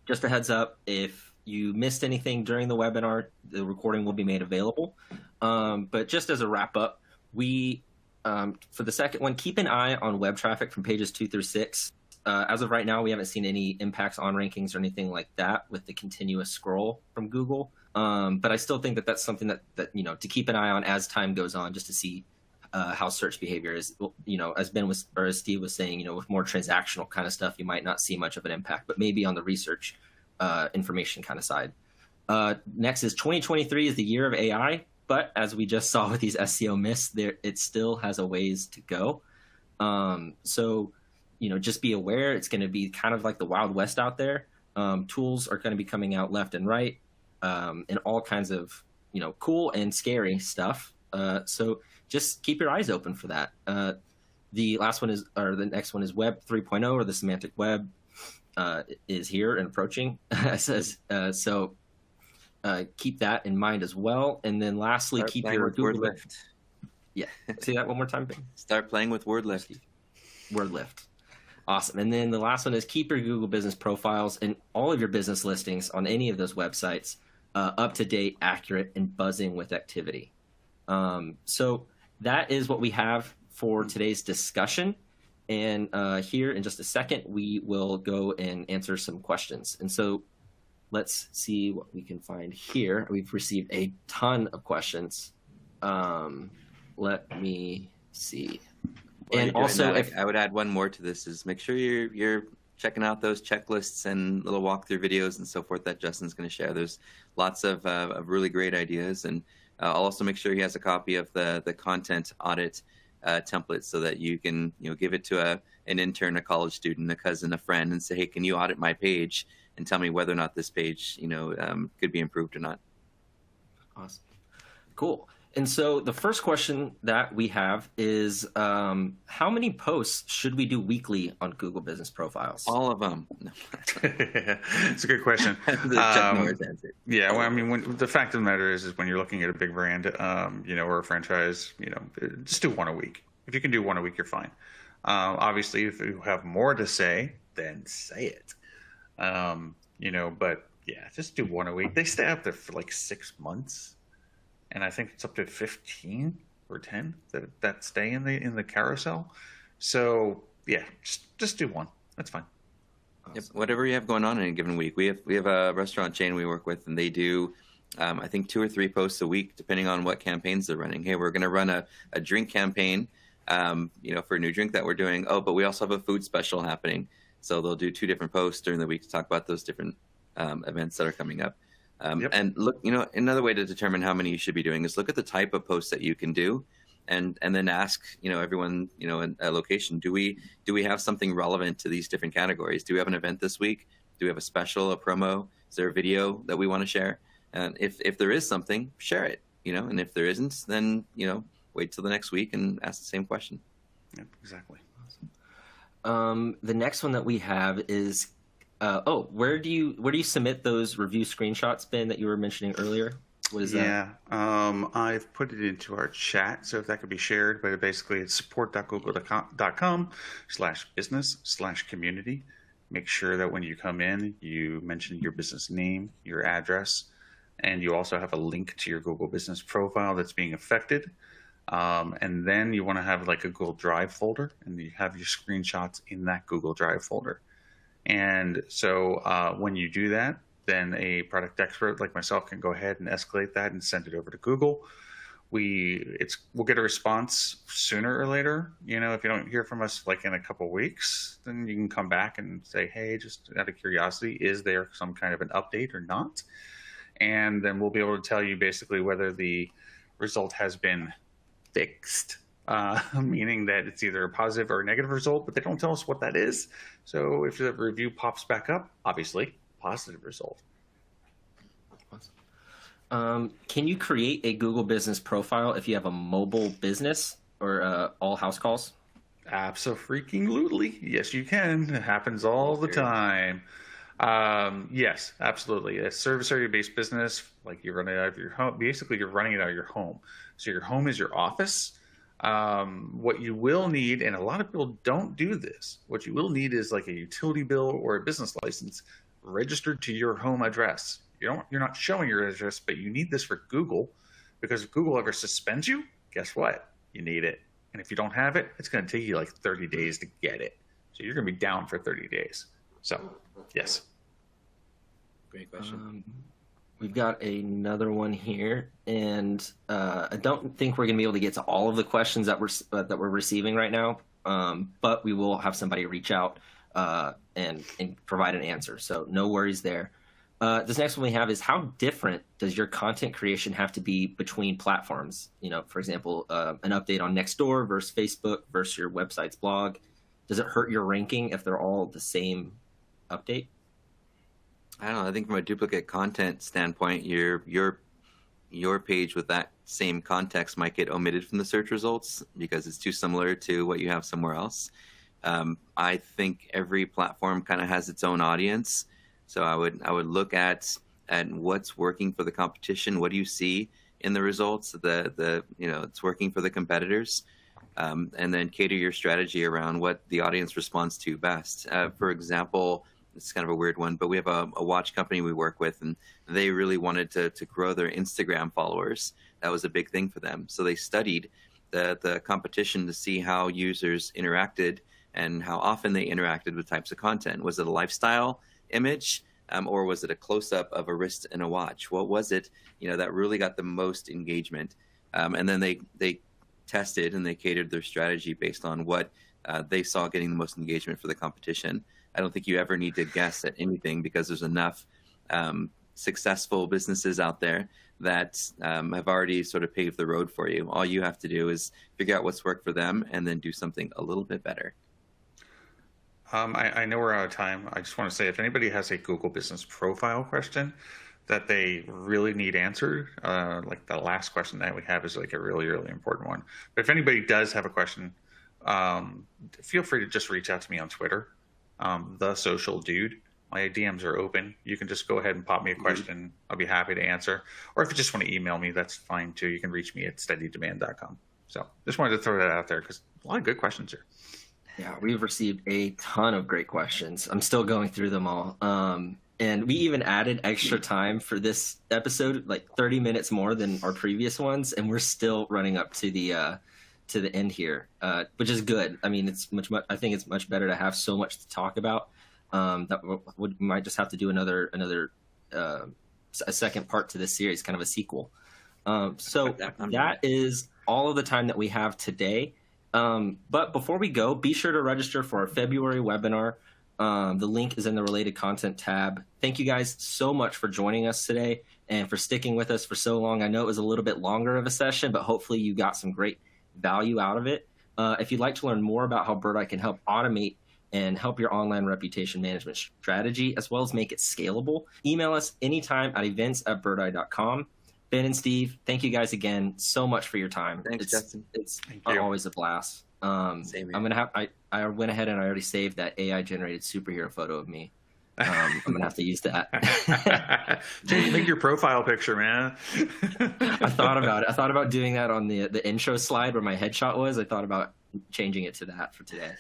Just a heads up, if you missed anything during the webinar, the recording will be made available. But just as a wrap up, we, for the second one, keep an eye on web traffic from pages 2 through 6. As of right now, we haven't seen any impacts on rankings or anything like that with the continuous scroll from Google. But I still think that that's something that to keep an eye on as time goes on, just to see how search behavior is. As Ben was, or as Steve was saying, with more transactional kind of stuff, you might not see much of an impact, but maybe on the research information kind of side. Next is 2023 is the year of AI, but as we just saw with these SEO myths, it still has a ways to go. So just be aware, it's going to be kind of like the Wild West out there. Tools are going to be coming out left and right, and all kinds of, cool and scary stuff. So just keep your eyes open for that. The next one is Web 3.0, or the semantic web, is here and approaching. It says so. Keep that in mind as well. And then lastly, keep your Google WordLift. Yeah, say that one more time, Ben. Start playing with WordLift. WordLift. Awesome. And then the last one is keep your Google business profiles and all of your business listings on any of those websites up to date, accurate, and buzzing with activity. So that is what we have for today's discussion. And here in just a second, we will go and answer some questions. And so let's see what we can find here. We've received a ton of questions. Let me see. While And also, that, I would add one more to this: is make sure you're checking out those checklists and little walkthrough videos and so forth that Justin's going to share. There's lots of really great ideas, and I'll also make sure he has a copy of the content audit template so that you can give it to an intern, a college student, a cousin, a friend, and say, hey, can you audit my page and tell me whether or not this page could be improved or not. Awesome. Cool. And so the first question that we have is, how many posts should we do weekly on Google Business Profiles? All of them. It's a good question. Yeah, well, I mean, the fact of the matter is when you're looking at a big brand, or a franchise, just do one a week. If you can do one a week, you're fine. Obviously, if you have more to say, then say it. But yeah, just do one a week. They stay up there for like 6 months. And I think it's up to 15 or 10 that stay in the carousel. So yeah, just do one. That's fine. Awesome. Yep. Whatever you have going on in a given week. We have a restaurant chain we work with, and they do I think 2 or 3 posts a week, depending on what campaigns they're running. Hey, we're going to run a drink campaign, for a new drink that we're doing. Oh, but we also have a food special happening. So they'll do 2 different posts during the week to talk about those different events that are coming up. And look, another way to determine how many you should be doing is look at the type of posts that you can do, and then ask, everyone, in a location, do we have something relevant to these different categories? Do we have an event this week? Do we have a special, a promo? Is there a video that we want to share? And if there is something, share it, and if there isn't, then, wait till the next week and ask the same question. Yep, exactly. The next one that we have is, where do you submit those review screenshots, Ben, that you were mentioning earlier? What is that? Yeah, I've put it into our chat, so if that could be shared. But basically, it's support.google.com/business/community. Make sure that when you come in, you mention your business name, your address, and you also have a link to your Google Business profile that's being affected. And then you want to have like a Google Drive folder, and you have your screenshots in that Google Drive folder. And so when you do that, then a product expert like myself can go ahead and escalate that and send it over to Google. We'll get a response sooner or later. If you don't hear from us like in a couple of weeks, then you can come back and say, hey, just out of curiosity, is there some kind of an update or not? And then we'll be able to tell you basically whether the result has been fixed, meaning that it's either a positive or a negative result, but they don't tell us what that is. So if the review pops back up, obviously, positive result. Can you create a Google Business profile if you have a mobile business or all house calls? Absolutely. Yes, you can. It happens all the time. Yes, absolutely. A service area-based business, like you're running it out of your home. Basically, you're running it out of your home. So your home is your office. What you will need, and a lot of people don't do this, what you will need is like a utility bill or a business license registered to your home address. You're not showing your address, but you need this for Google, because if Google ever suspends you, guess what? You need it. And if you don't have it, it's going to take you like 30 days to get it. So you're going to be down for 30 days. So, yes. Great question. We've got another one here, and I don't think we're going to be able to get to all of the questions that we're receiving right now, but we will have somebody reach out and provide an answer. So no worries there. This next one we have is, how different does your content creation have to be between platforms? For example, an update on Nextdoor versus Facebook versus your website's blog. Does it hurt your ranking if they're all the same update? I don't know. I think from a duplicate content standpoint, you're your page with that same context might get omitted from the search results because it's too similar to what you have somewhere else. I think every platform kind of has its own audience. So I would look at what's working for the competition. What do you see in the results? It's working for the competitors, and then cater your strategy around what the audience responds to best. For example, it's kind of a weird one, but we have a watch company we work with, and they really wanted to grow their Instagram followers. That was a big thing for them. So they studied the competition to see how users interacted and how often they interacted with types of content. Was it a lifestyle image, or was it a close-up of a wrist and a watch? What was it, that really got the most engagement? And then they tested and they catered their strategy based on what they saw getting the most engagement for the competition. I don't think you ever need to guess at anything because there's enough successful businesses out there that have already sort of paved the road for you. All you have to do is figure out what's worked for them and then do something a little bit better. I know we're out of time. I just want to say, if anybody has a Google Business Profile question that they really need answered, like the last question that we have is like a really, really important one. But if anybody does have a question, feel free to just reach out to me on Twitter, the social dude. My DMs are open. You can just go ahead and pop me a question. I'll be happy to answer. Or if you just want to email me, that's fine too. You can reach me at steadydemand.com. So just wanted to throw that out there because a lot of good questions here. Yeah, we've received a ton of great questions. I'm still going through them all. And we even added extra time for this episode, like 30 minutes more than our previous ones. And we're still running up to the end here, which is good. I mean, I think it's much better to have so much to talk about. That we might just have to do a second part to this series, kind of a sequel. So that is all of the time that we have today. But before we go, be sure to register for our February webinar. The link is in the related content tab. Thank you guys so much for joining us today and for sticking with us for so long. I know it was a little bit longer of a session, but hopefully you got some great value out of it. If you'd like to learn more about how Birdeye can help automate and help your online reputation management strategy, as well as make it scalable, email us anytime at events@birdeye.com. Ben and Steve, thank you guys again so much for your time. Thanks, Justin. It's always a blast. I'm gonna have. I went ahead and I already saved that AI generated superhero photo of me. I'm gonna have to use that. Make your profile picture, man. I thought about it. I thought about doing that on the intro slide where my headshot was. I thought about changing it to that for today.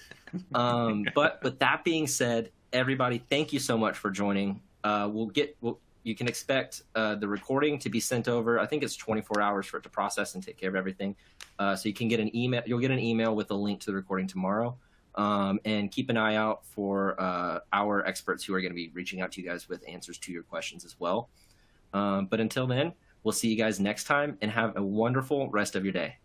But with that being said, everybody, thank you so much for joining. You can expect the recording to be sent over. I think it's 24 hours for it to process and take care of everything. So you can get an email. You'll get an email with a link to the recording tomorrow. And keep an eye out for our experts who are going to be reaching out to you guys with answers to your questions as well. But until then, we'll see you guys next time and have a wonderful rest of your day.